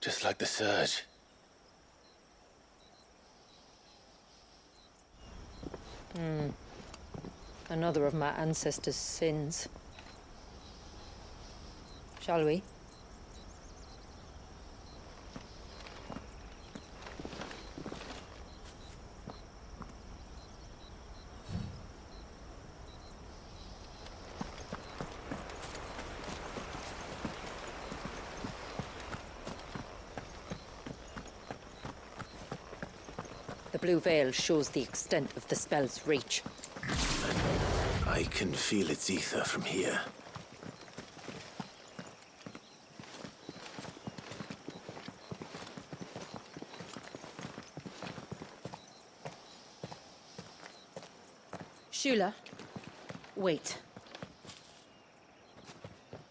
Just like the surge. Another of my ancestors' sins. Shall we? The blue veil shows the extent of the spell's reach. I can feel its ether from here. Shula, wait.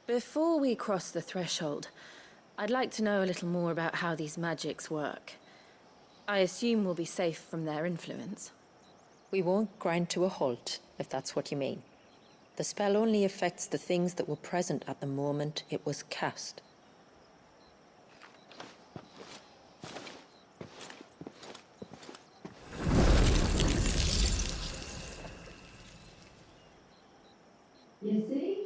Before we cross the threshold, I'd like to know a little more about how these magics work. I assume we'll be safe from their influence. We won't grind to a halt, if that's what you mean. The spell only affects the things that were present at the moment it was cast. You see?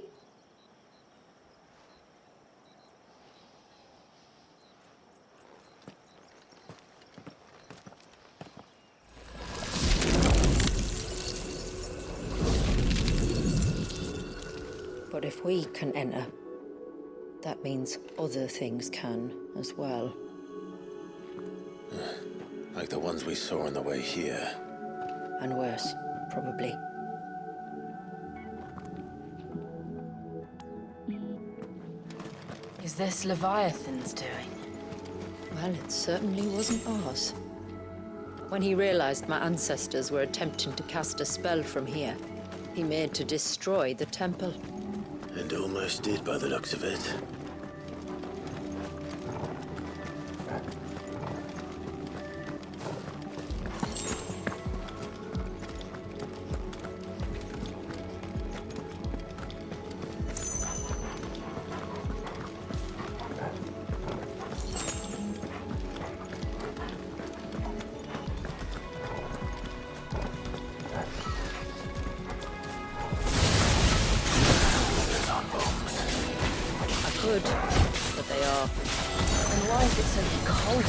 But if we can enter, that means other things can as well. Like the ones we saw on the way here. And worse, probably. Is this Leviathan's doing? Well, it certainly wasn't ours. When he realized my ancestors were attempting to cast a spell from here, he made to destroy the temple. And almost did by the looks of it. But they are. And why is it so cold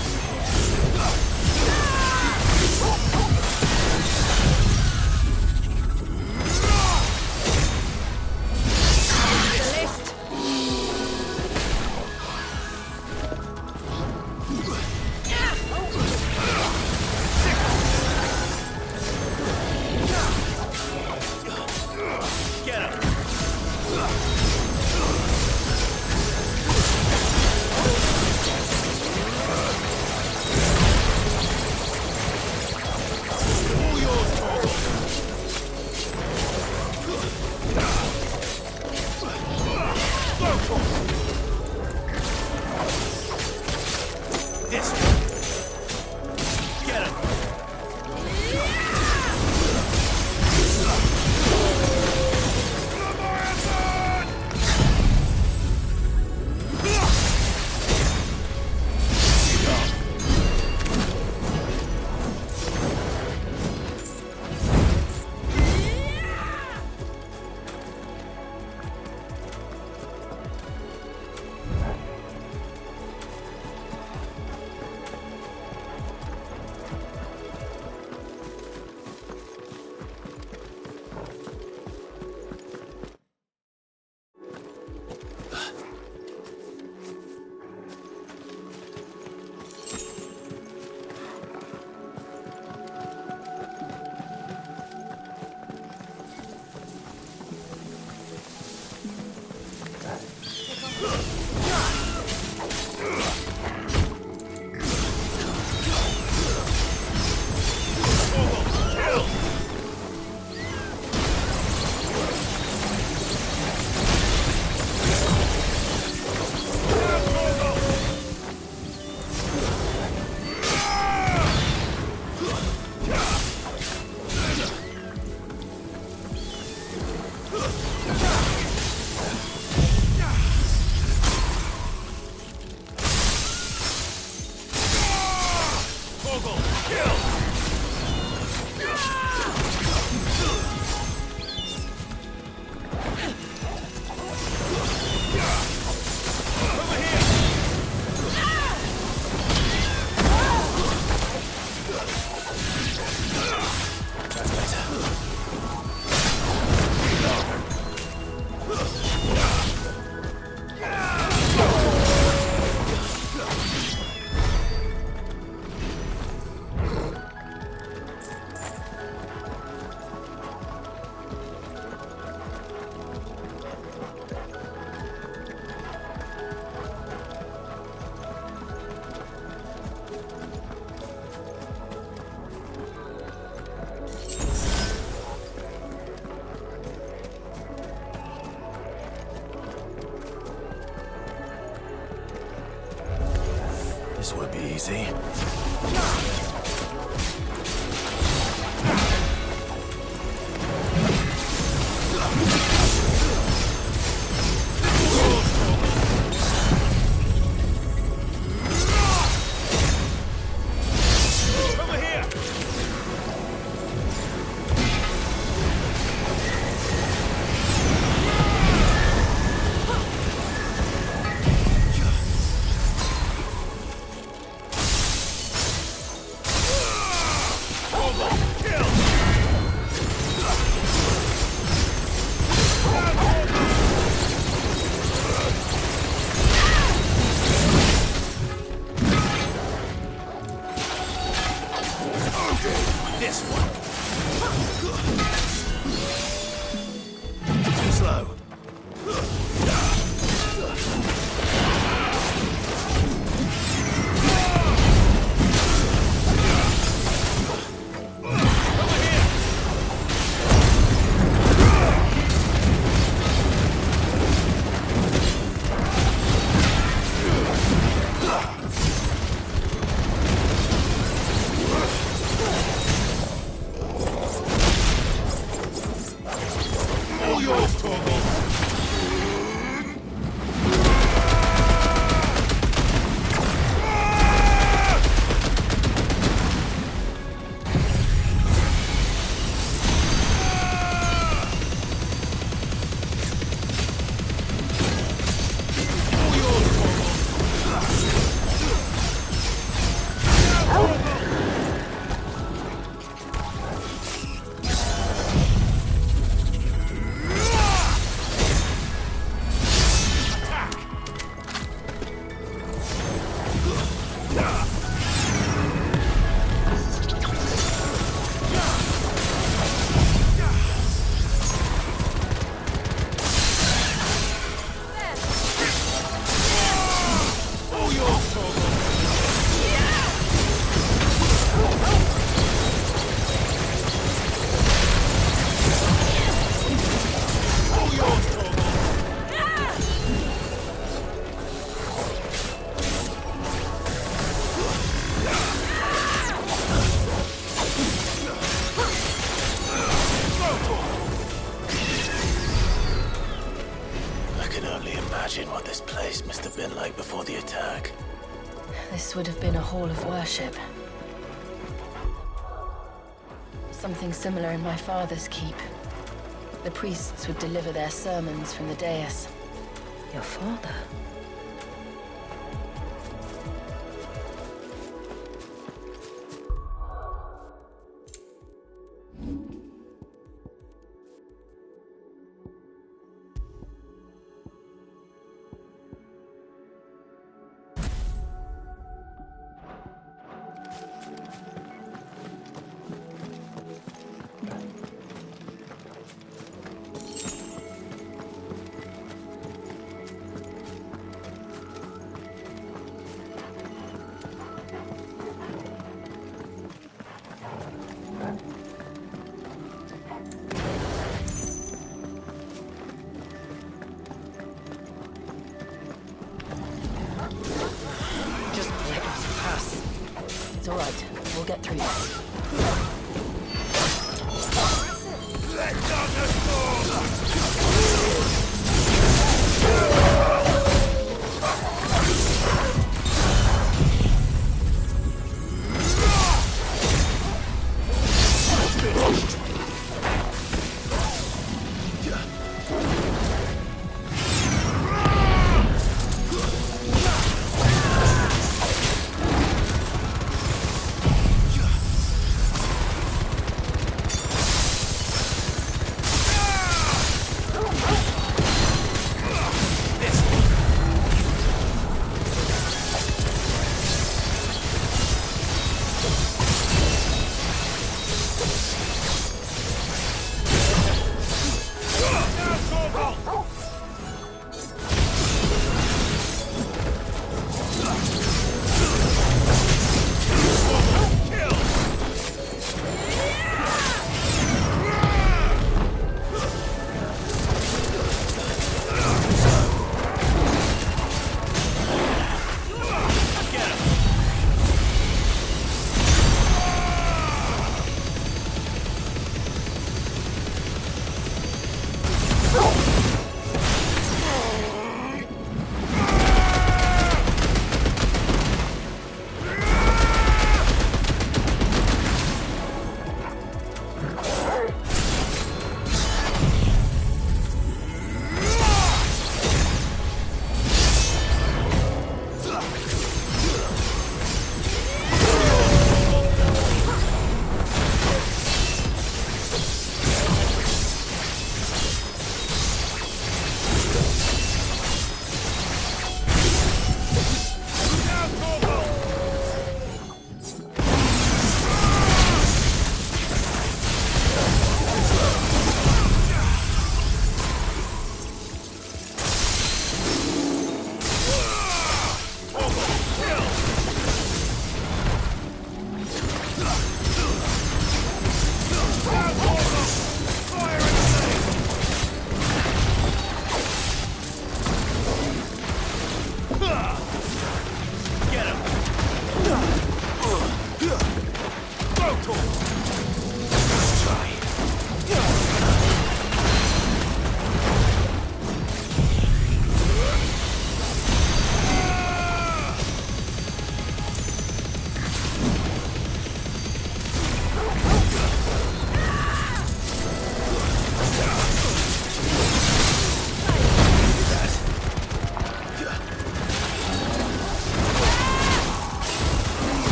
This won't be easy. This one. Too slow. This would have been a hall of worship. Something similar in my father's keep. The priests would deliver their sermons from the dais. Your father? All right, we'll get through this. Let down the storm!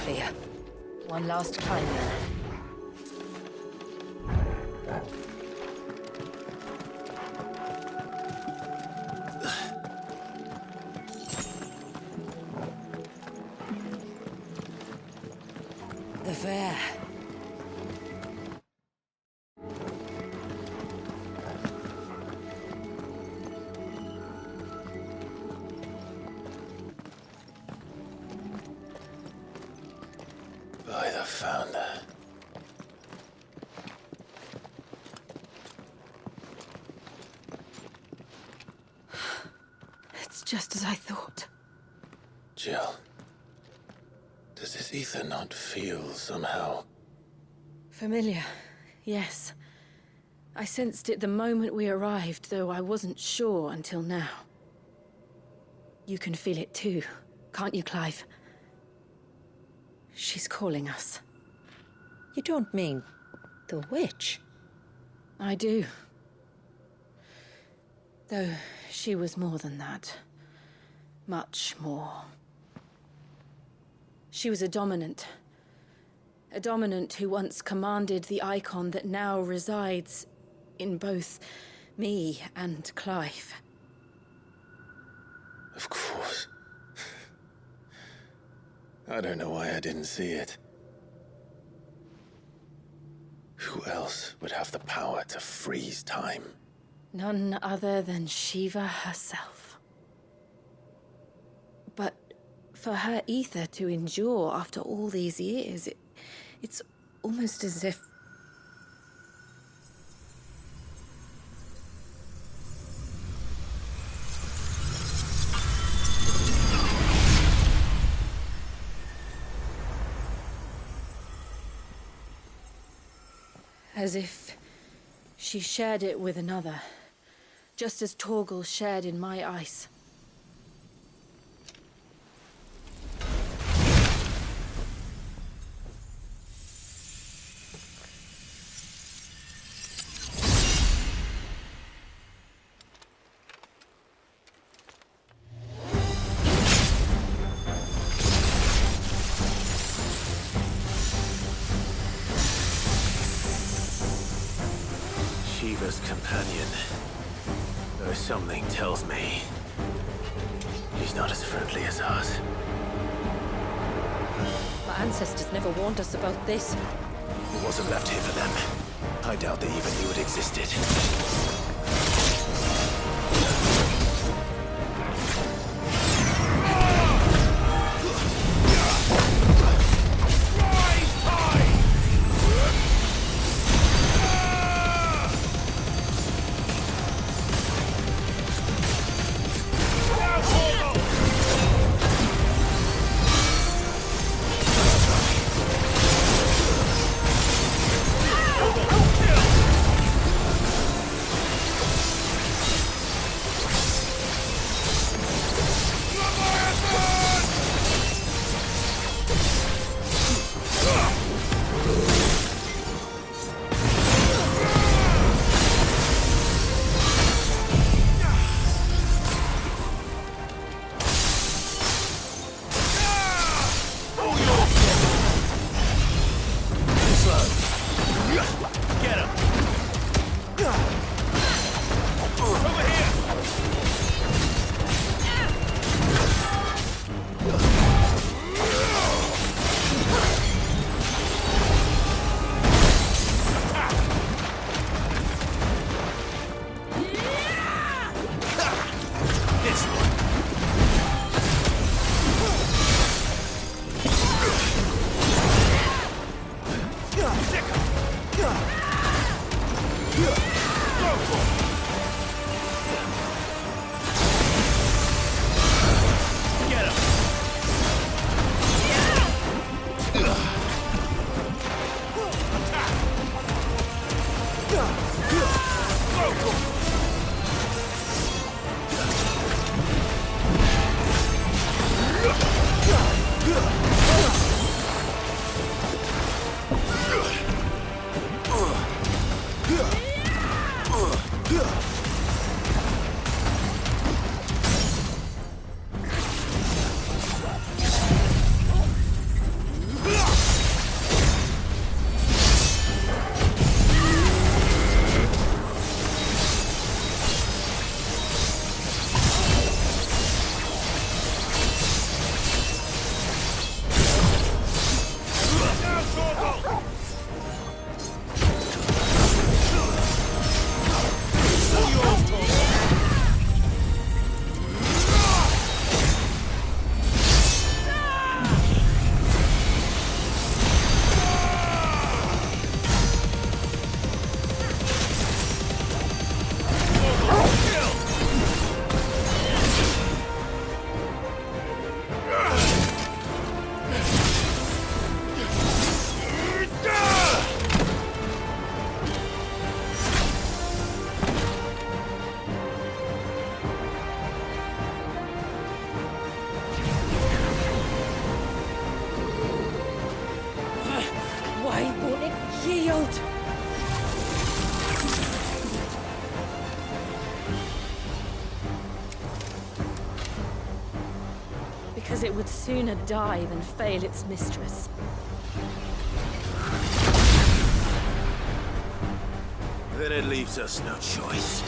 clear. One last climb then. The Vair. By the Founder. It's just as I thought. Jill, does this ether not feel somehow? Familiar, yes. I sensed it the moment we arrived, though I wasn't sure until now. You can feel it too, can't you, Clive? She's calling us. You don't mean the witch? I do. Though she was more than that. Much more. She was a dominant. A dominant who once commanded the icon that now resides in both me and Clive. Of course. I don't know why I didn't see it. Who else would have the power to freeze time? None other than Shiva herself. But for her ether to endure after all these years, it's almost as if... As if she shared it with another, just as Torgal shared in my ice. Shiva's companion. Though something tells me he's not as friendly as ours. My ancestors never warned us about this. It wasn't left here for them. I doubt they even knew it existed. Yield! Because it would sooner die than fail its mistress. Then it leaves us no choice.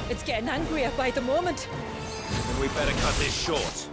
It's getting angrier by the moment. Then we better cut this short.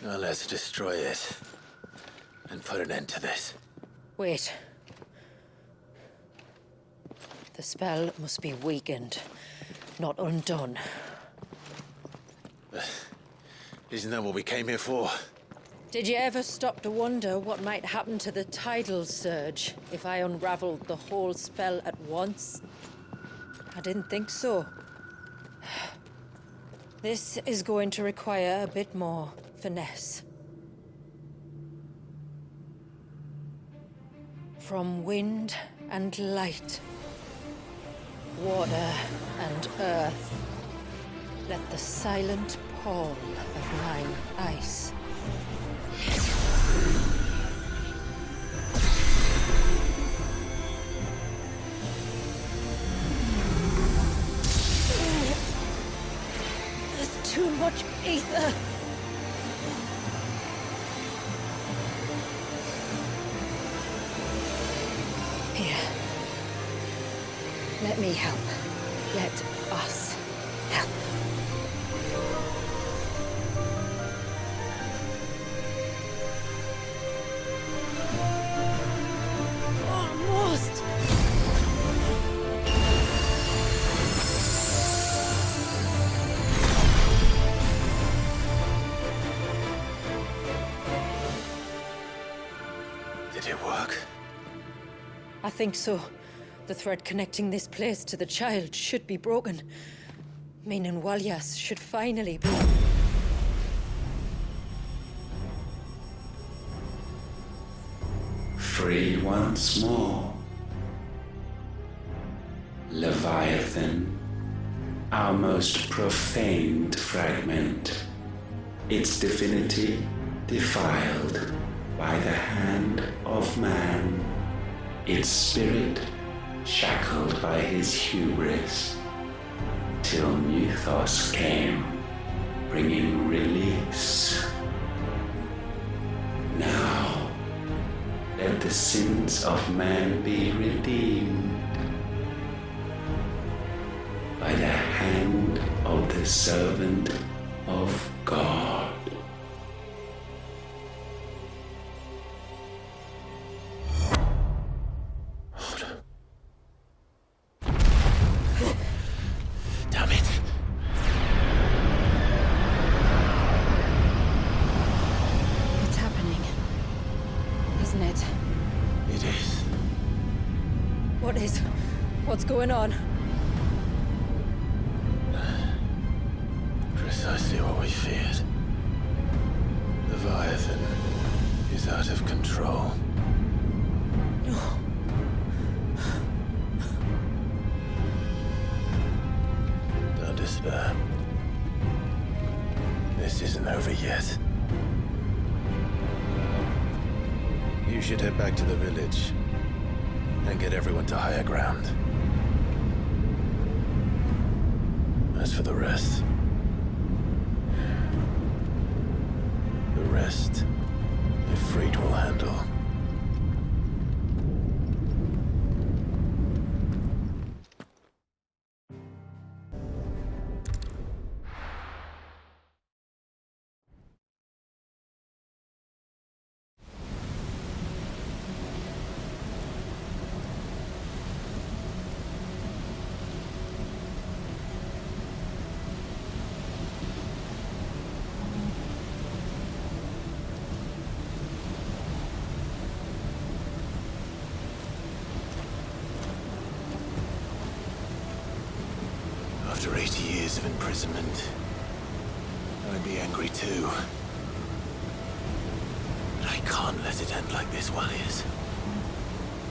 Now let's destroy it. And put an end to this. Wait. The spell must be weakened, not undone. Isn't that what we came here for? Did you ever stop to wonder what might happen to the tidal surge if I unraveled the whole spell at once? I didn't think so. This is going to require a bit more finesse. From wind and light, water and earth, let the silent pall of mine ice. There's too much ether. Here. Let me help. Let us help. Almost. Did it work? I think so. The thread connecting this place to the child should be broken. Meaning Walyas should finally be... Free once more. Leviathan, our most profaned fragment, its divinity defiled by the hand of man, its spirit shackled by his hubris, till Mythos came, bringing release. Now, let the sins of man be redeemed by the hand of the servant of God. Damn it. It's happening. Isn't it? It is. What is? What's going on? Precisely what we feared. Leviathan is out of control. No. Don't despair. This isn't over yet. You should head back to the village and get everyone to higher ground. As for the rest, Ifrit will handle. After 80 years of imprisonment, I'd be angry too. But I can't let it end like this, Walyas.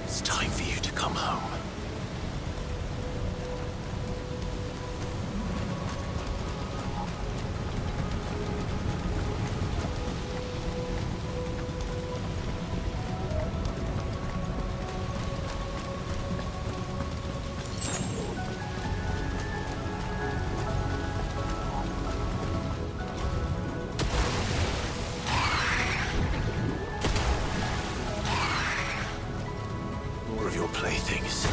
It's time for you to come home. More of your playthings.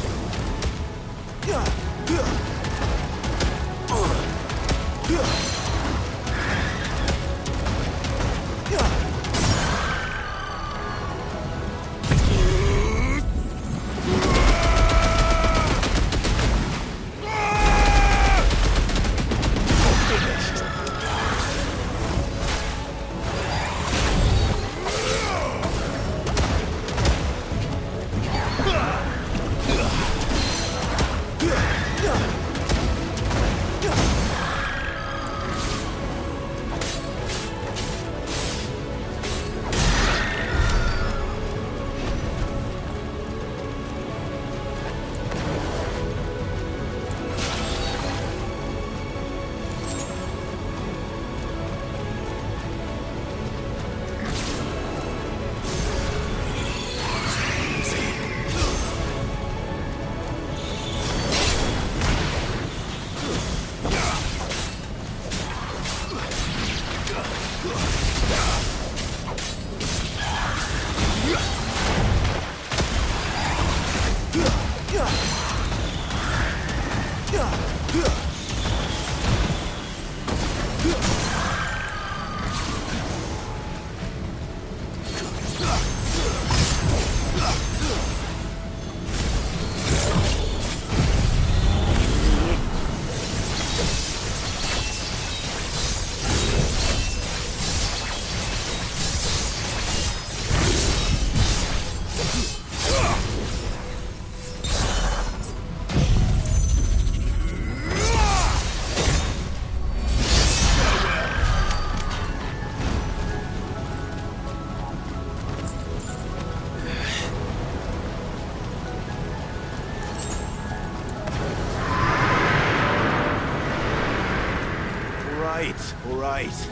all right.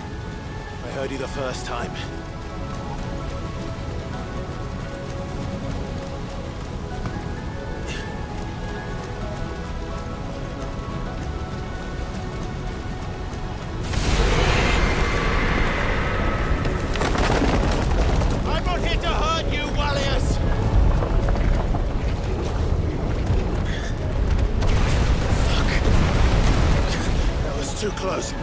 I heard you the first time. I'm not here to hurt you, warriors! That was too close.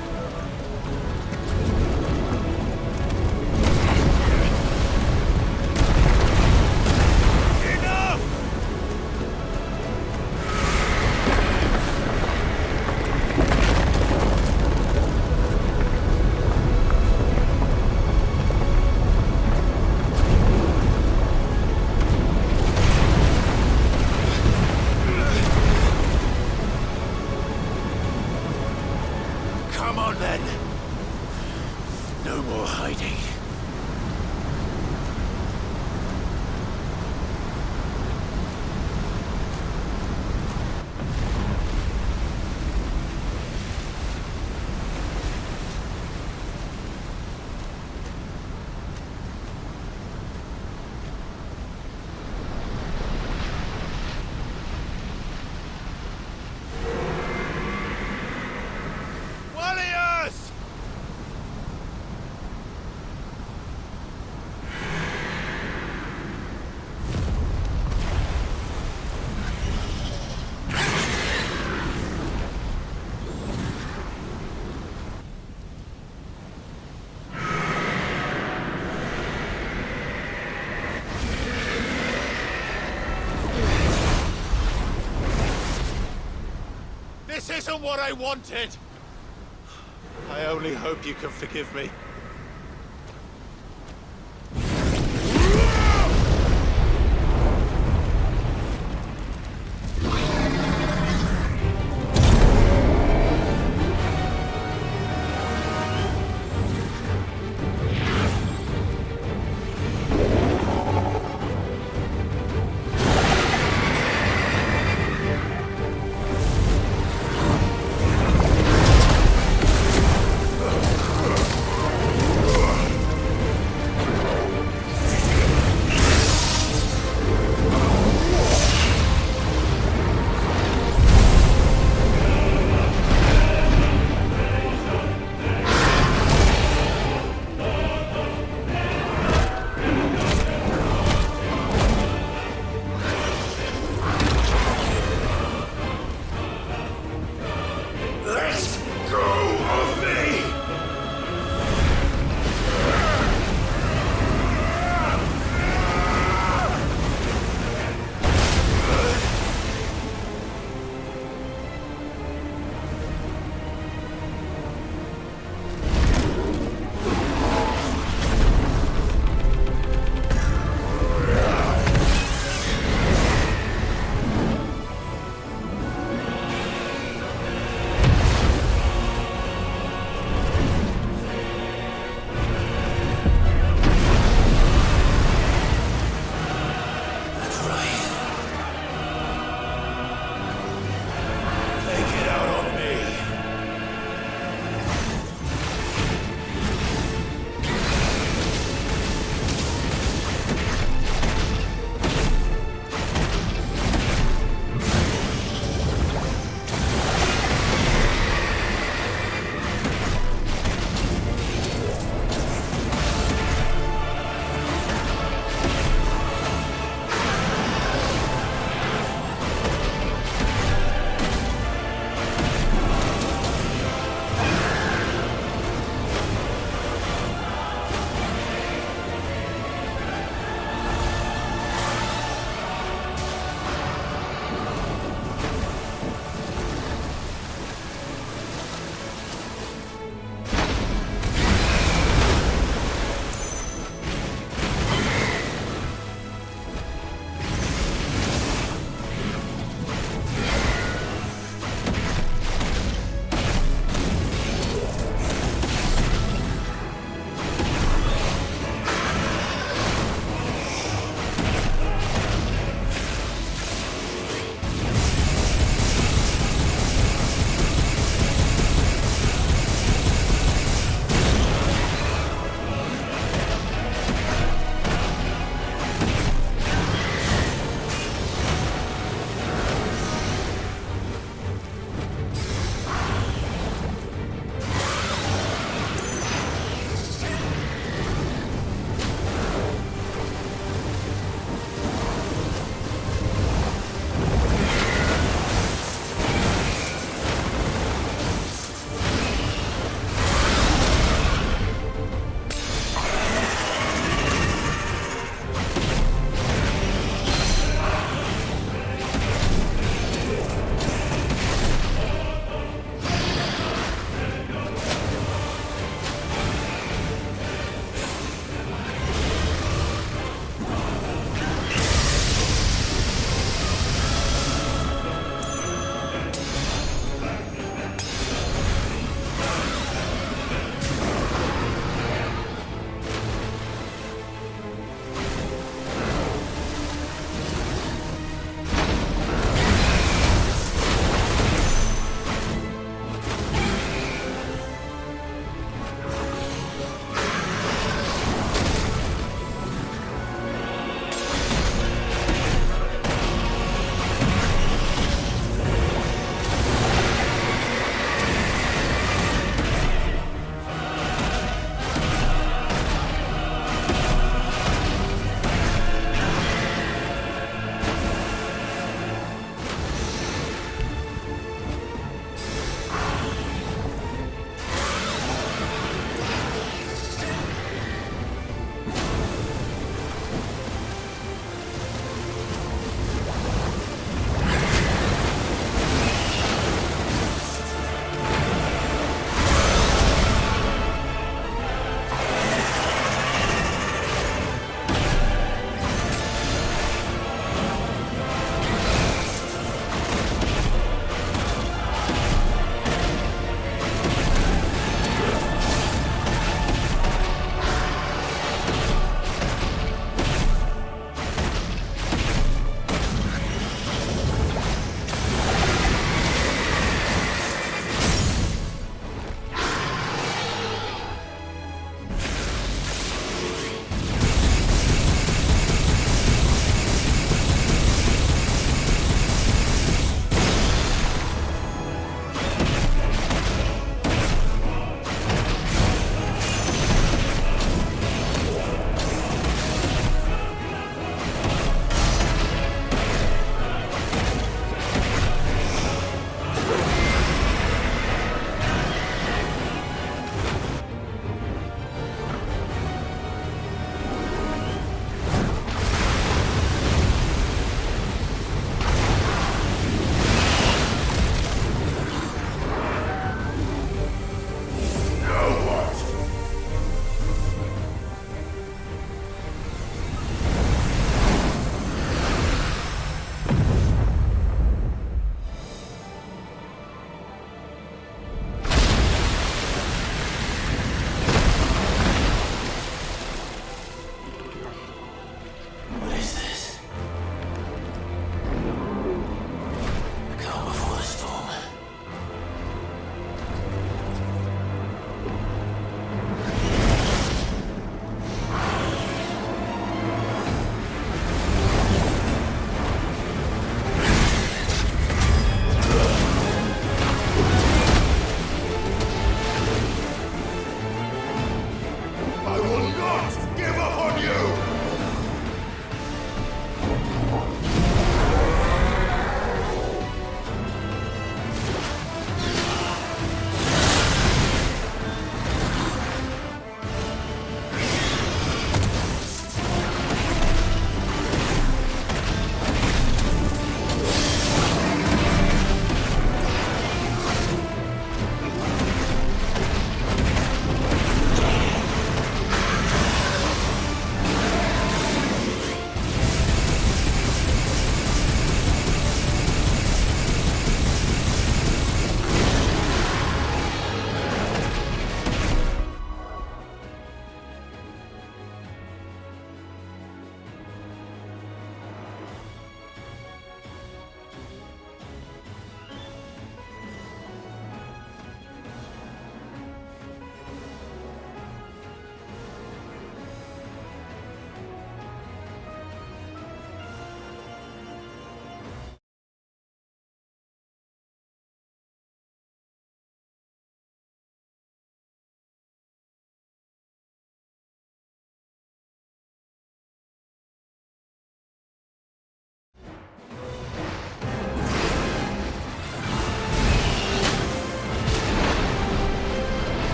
Come on then. No more hiding. Warriors! This isn't what I wanted! I only hope you can forgive me.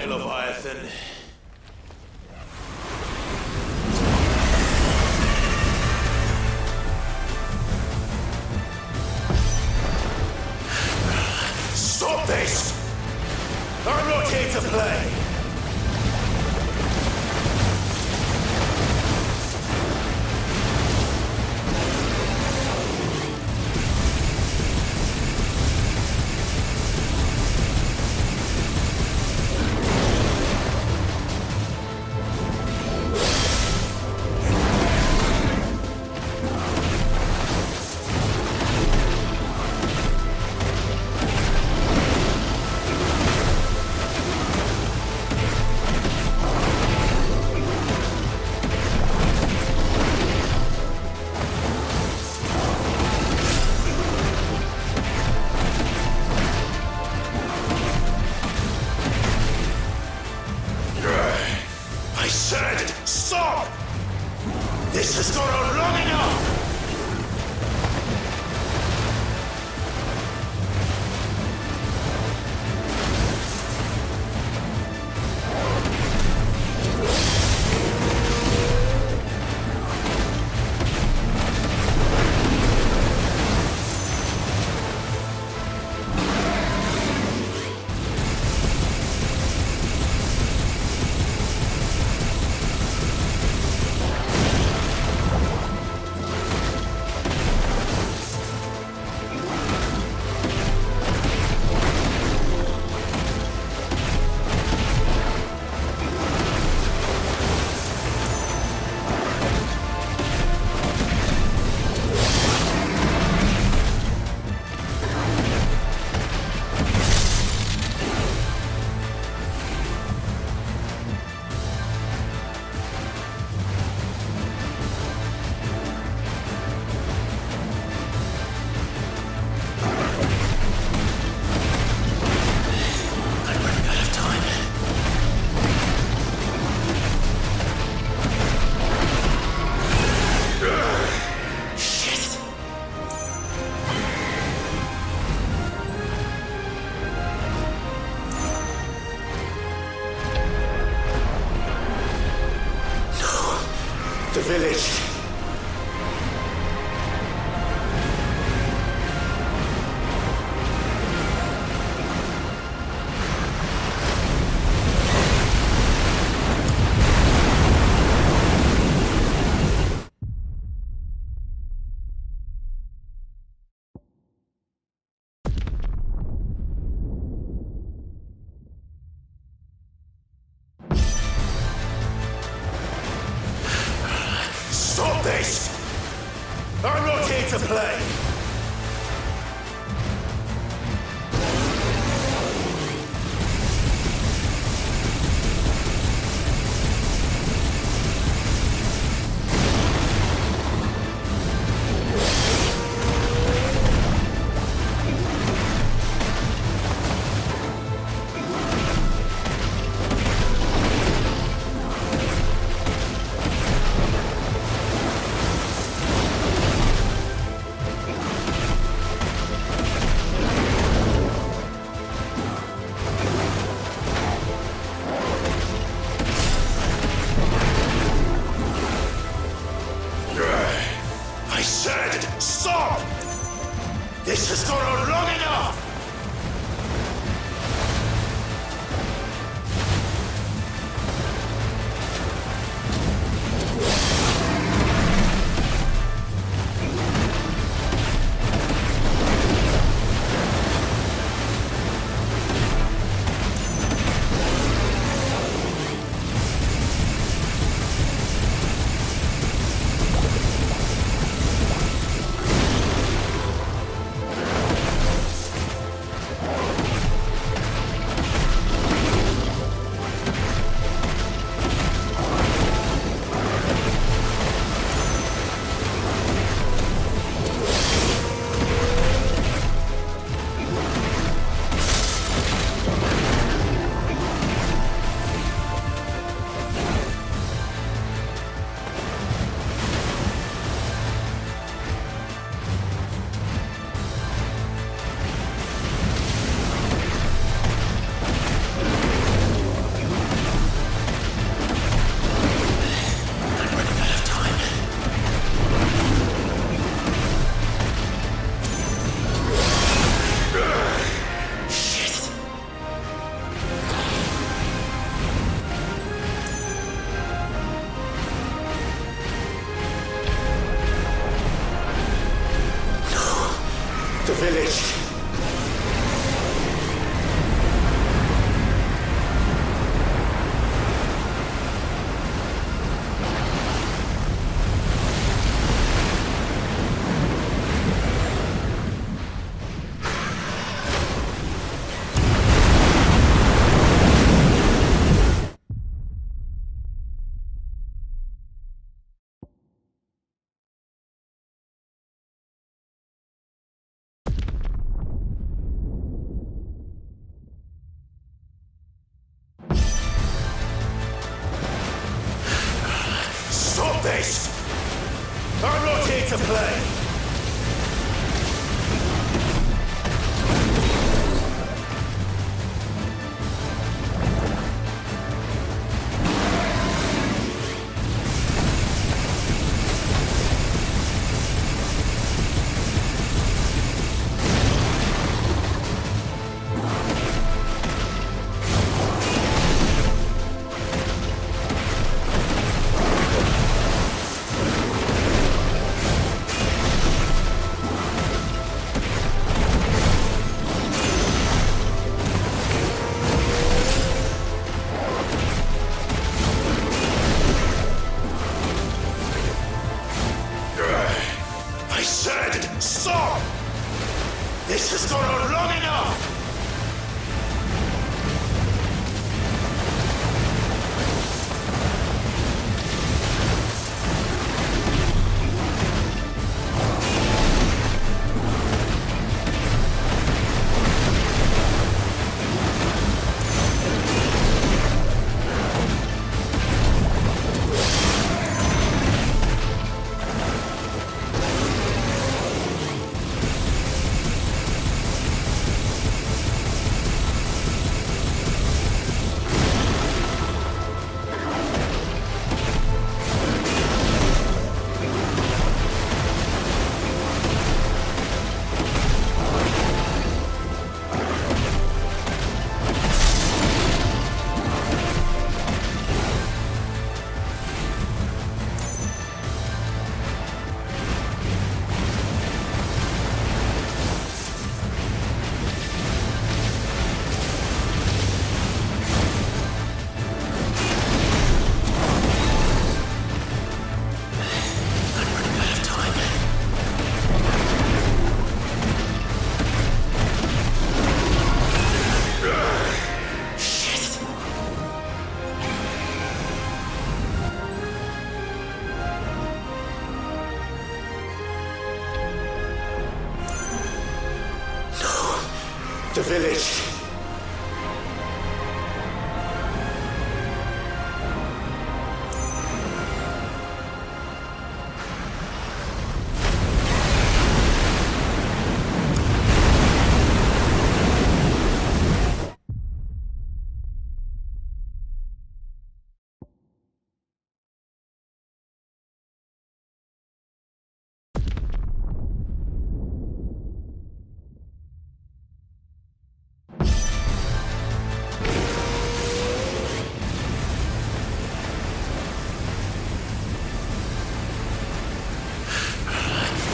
way, Leviathan. Stop this! I'm not here to play! This has gone on long enough! The village. Stop this! I'm not here to play! this! I'm not here to play! This has gone on long enough! The village.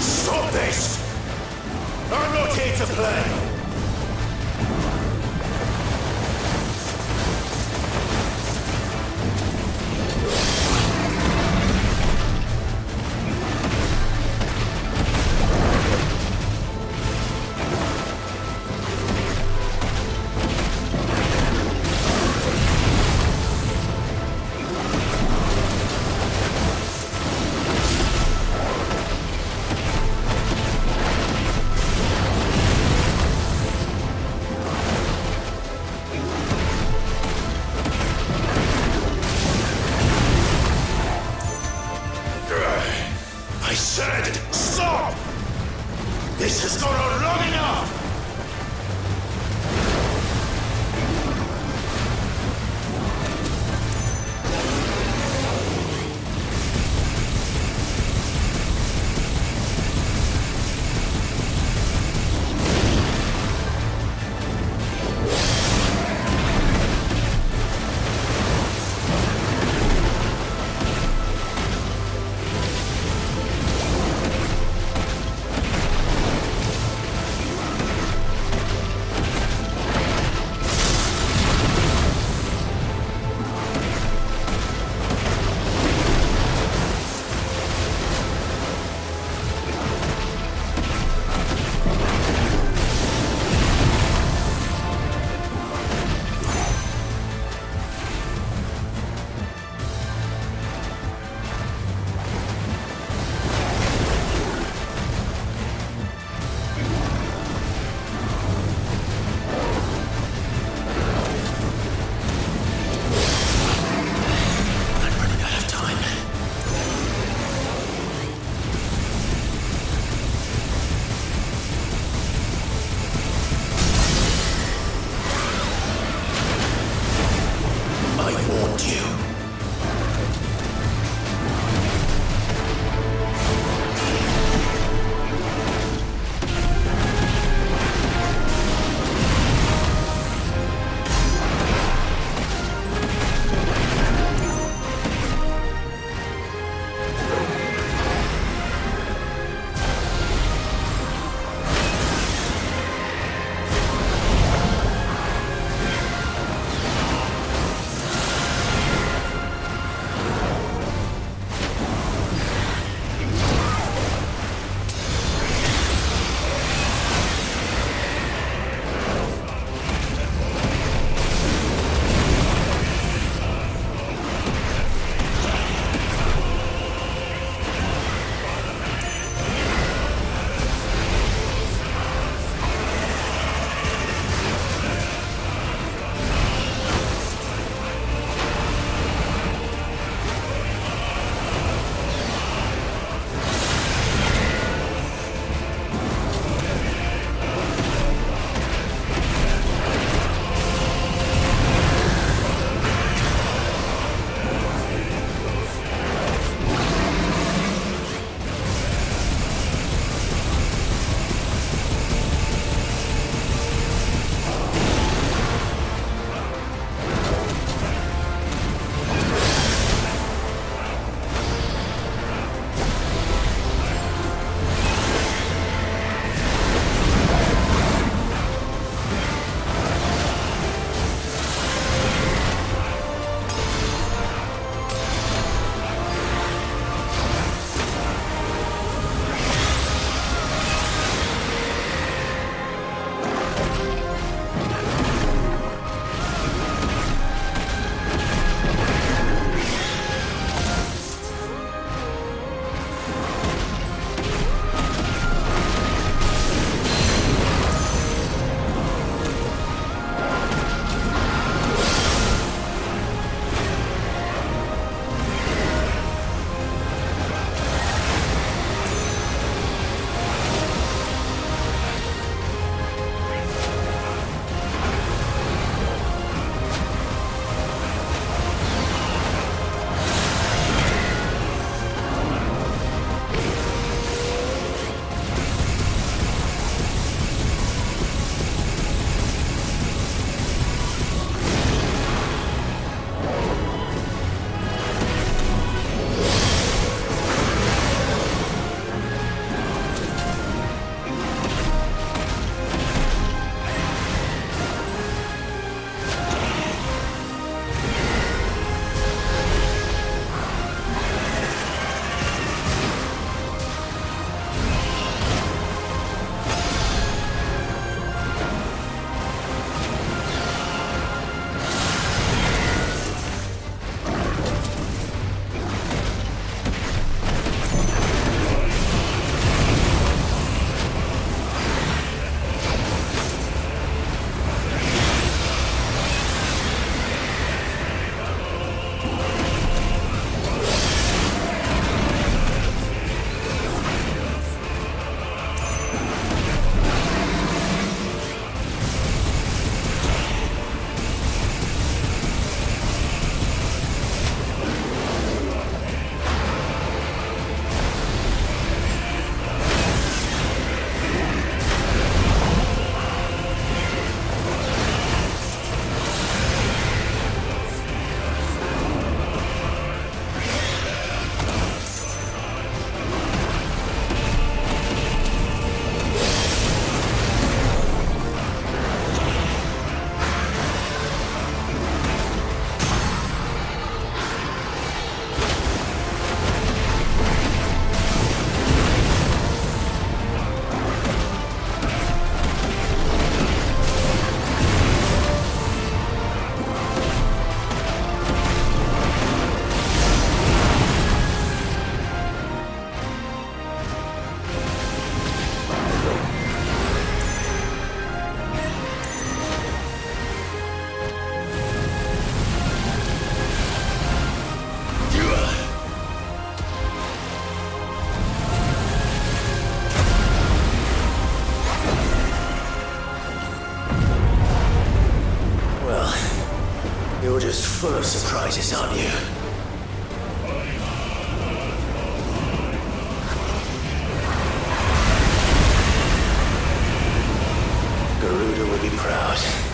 Stop this! I'm not here to play! I said, stop! This has gone on long enough! failed you. just full of surprises, aren't you? Garuda will be proud.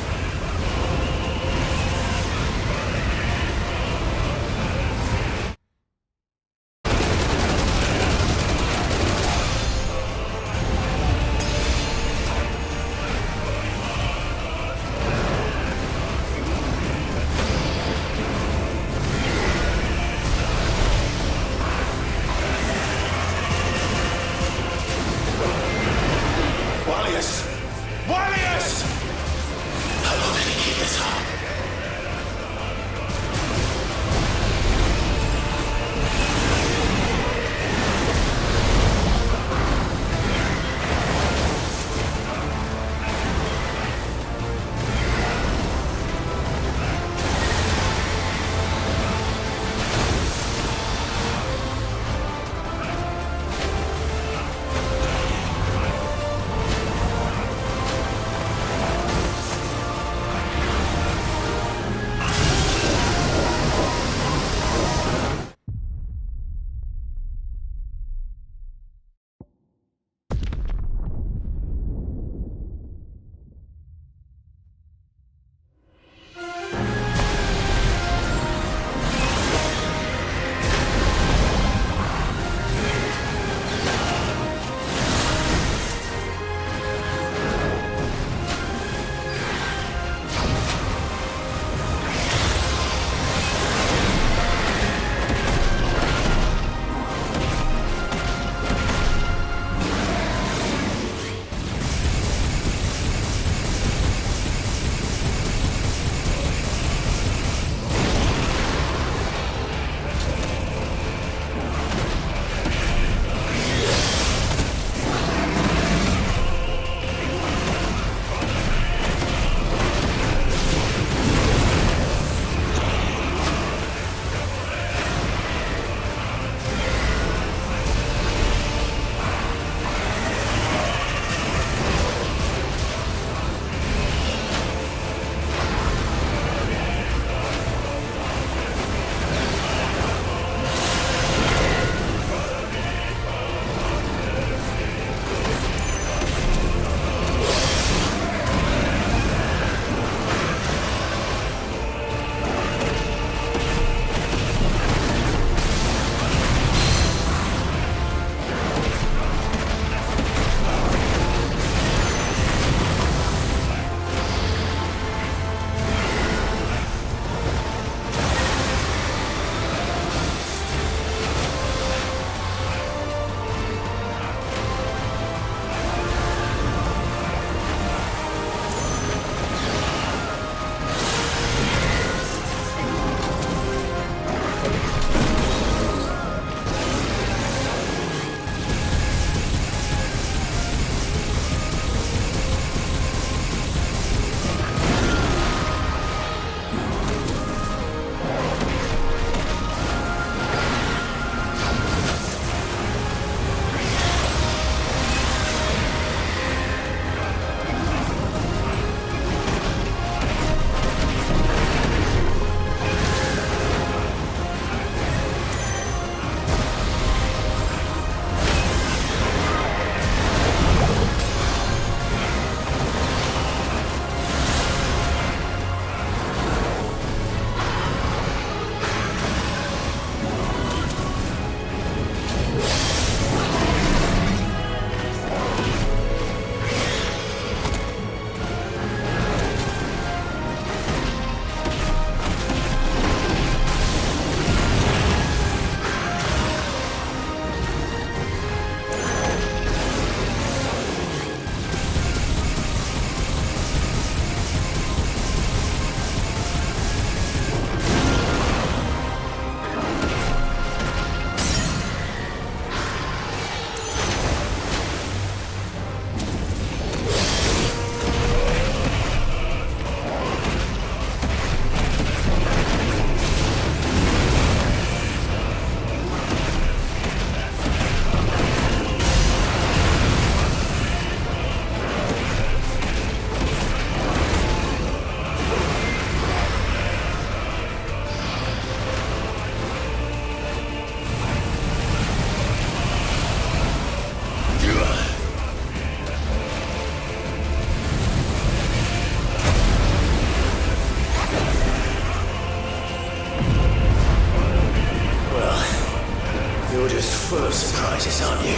full of surprises, aren't you?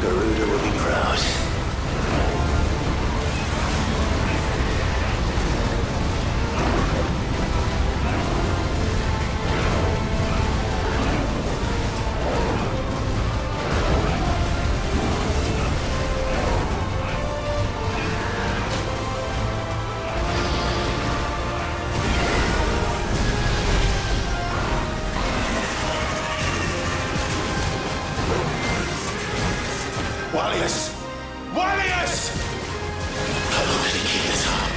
Garuda will be proud. Wallius! Wallius! How long did he keep this up?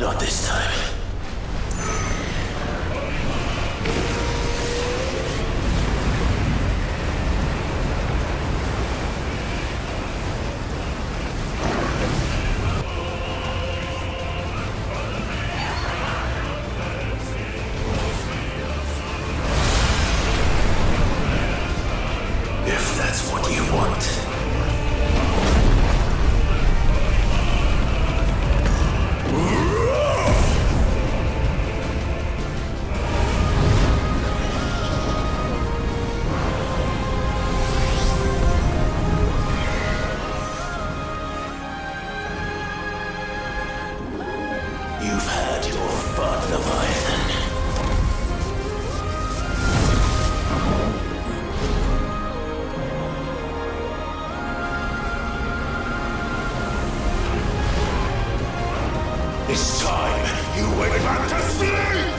Not this time. If that's what you want. You've had your fun, Leviathan. It's time you went back to sleep!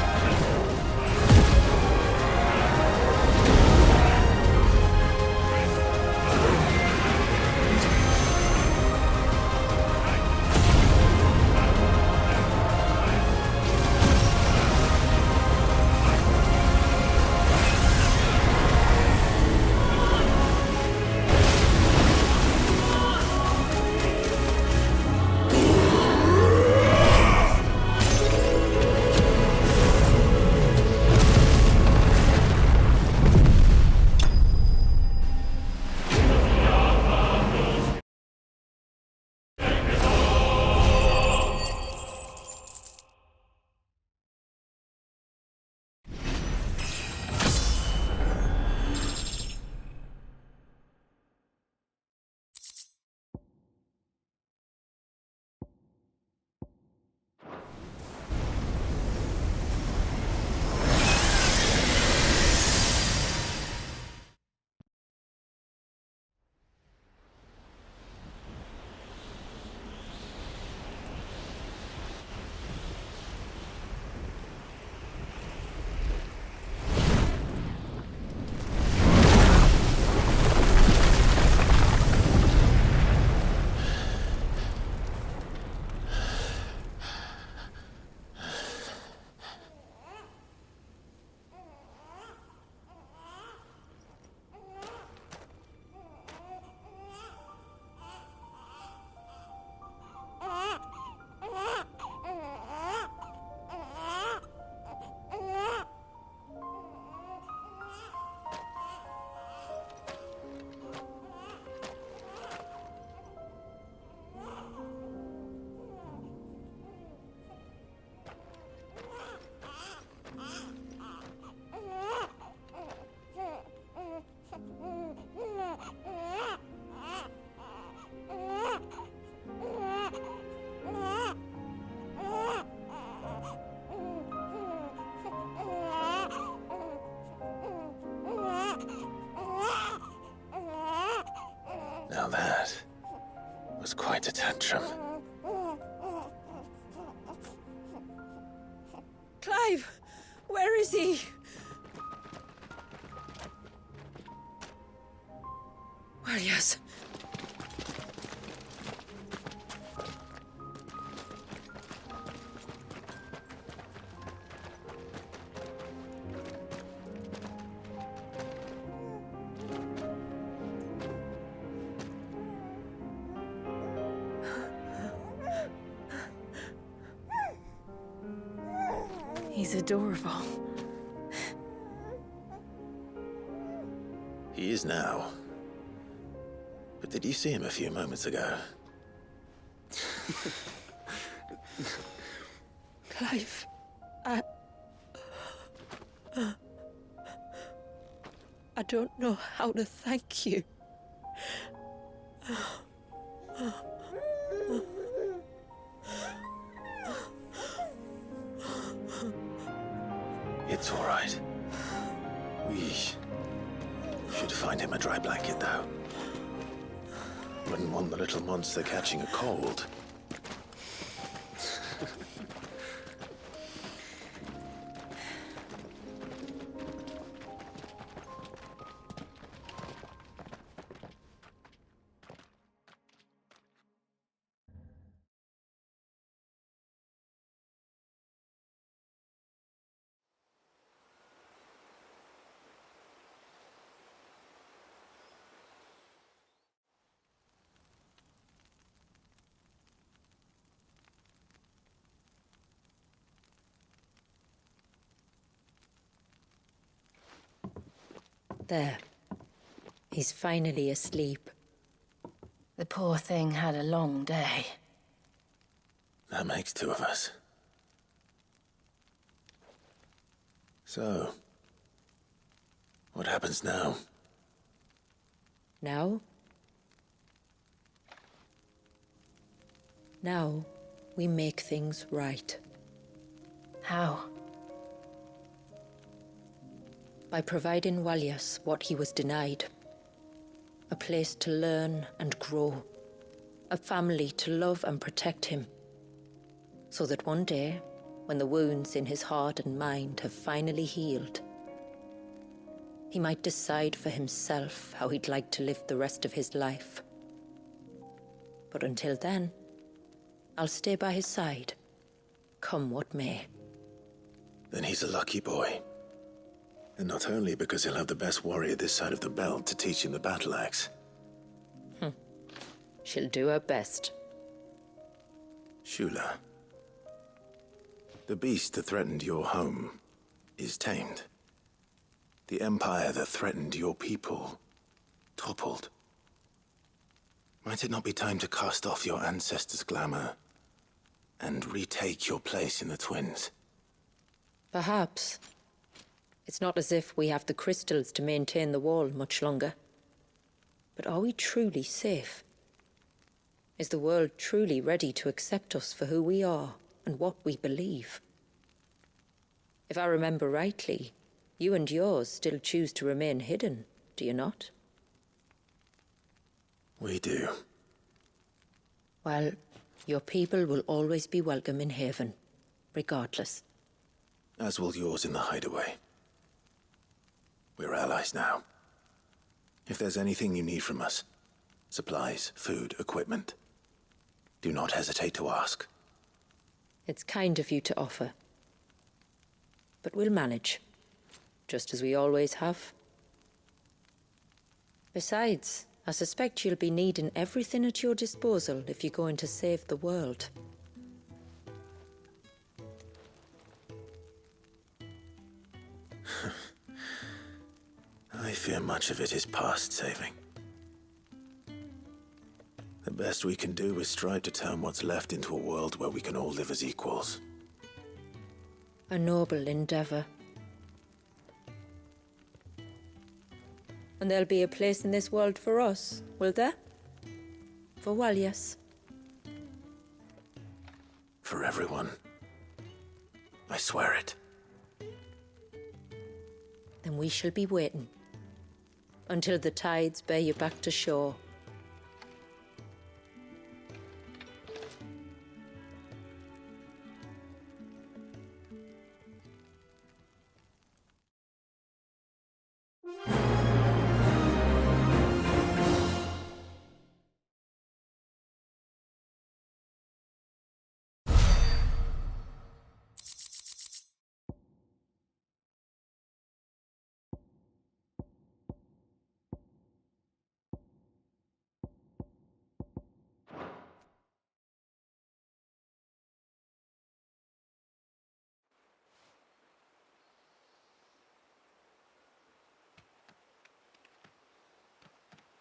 Clive! Where is he? Well, yes. He's adorable. He is now. But did you see him a few moments ago? Clive, I don't know how to thank you. It's all right. We should find him a dry blanket, though. Wouldn't want the little monster catching a cold. There. He's finally asleep. The poor thing had a long day. That makes two of us. So, what happens now? Now? Now, we make things right. How? By providing Walyas what he was denied. A place to learn and grow. A family to love and protect him. So that one day, when the wounds in his heart and mind have finally healed, he might decide for himself how he'd like to live the rest of his life. But until then, I'll stay by his side, come what may. Then he's a lucky boy. And not only because he'll have the best warrior this side of the belt to teach him the battle axe. She'll do her best. Shula. The beast that threatened your home is tamed. The empire that threatened your people toppled. Might it not be time to cast off your ancestors' glamour and retake your place in the Twins? Perhaps. It's not as if we have the crystals to maintain the wall much longer. But are we truly safe? Is the world truly ready to accept us for who we are and what we believe? If I remember rightly, you and yours still choose to remain hidden, do you not? We do. Well, your people will always be welcome in Haven, regardless. As will yours in the hideaway. We're allies now. If there's anything you need from us, supplies, food, equipment, do not hesitate to ask. It's kind of you to offer. But we'll manage, just as we always have. Besides, I suspect you'll be needing everything at your disposal if you're going to save the world. I fear much of it is past saving. The best we can do is strive to turn what's left into a world where we can all live as equals. A noble endeavor. And there'll be a place in this world for us, will there? For Walyas. For everyone. I swear it. Then we shall be waiting. Until the tides bear you back to shore.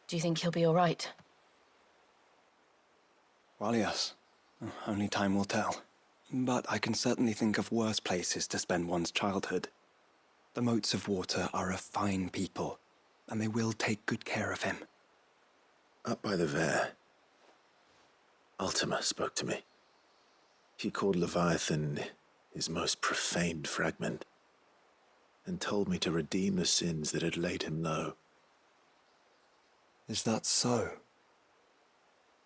Do you think he'll be all right? Well, yes. Only time will tell. But I can certainly think of worse places to spend one's childhood. The Moats of Water are a fine people, and they will take good care of him. Up by the Vair, Ultima spoke to me. He called Leviathan his most profaned fragment, and told me to redeem the sins that had laid him low. Is that so?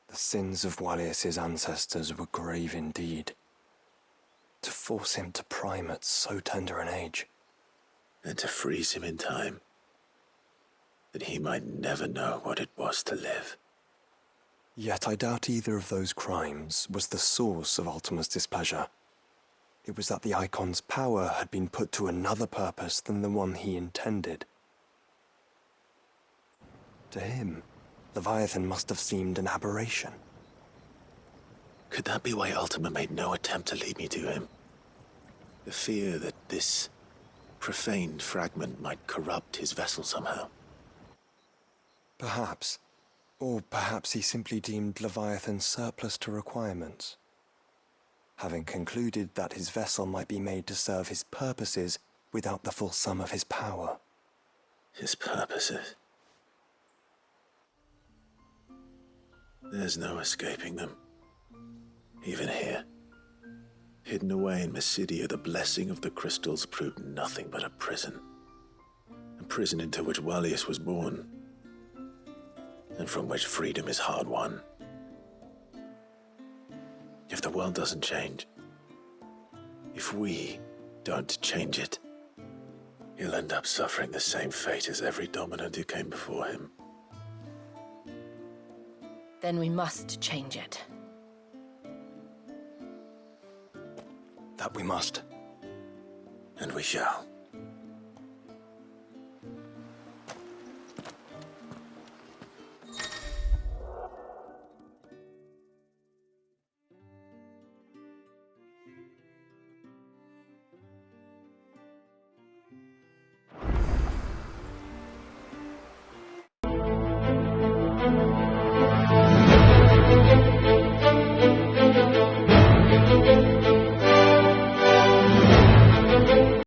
The sins of Walius's ancestors were grave indeed. To force him to prime at so tender an age. And to freeze him in time, that he might never know what it was to live. Yet I doubt either of those crimes was the source of Ultima's displeasure. It was that the Icon's power had been put to another purpose than the one he intended. To him, Leviathan must have seemed an aberration. Could that be why Ultima made no attempt to lead me to him? The fear that this profaned fragment might corrupt his vessel somehow? Perhaps. Or perhaps he simply deemed Leviathan surplus to requirements. Having concluded that his vessel might be made to serve his purposes without the full sum of his power. His purposes? There's no escaping them. Even here. Hidden away in Mysidia, the blessing of the crystals proved nothing but a prison. A prison into which Walius was born, and from which freedom is hard won. If the world doesn't change, if we don't change it, he'll end up suffering the same fate as every dominant who came before him. Then we must change it. That we must. And we shall.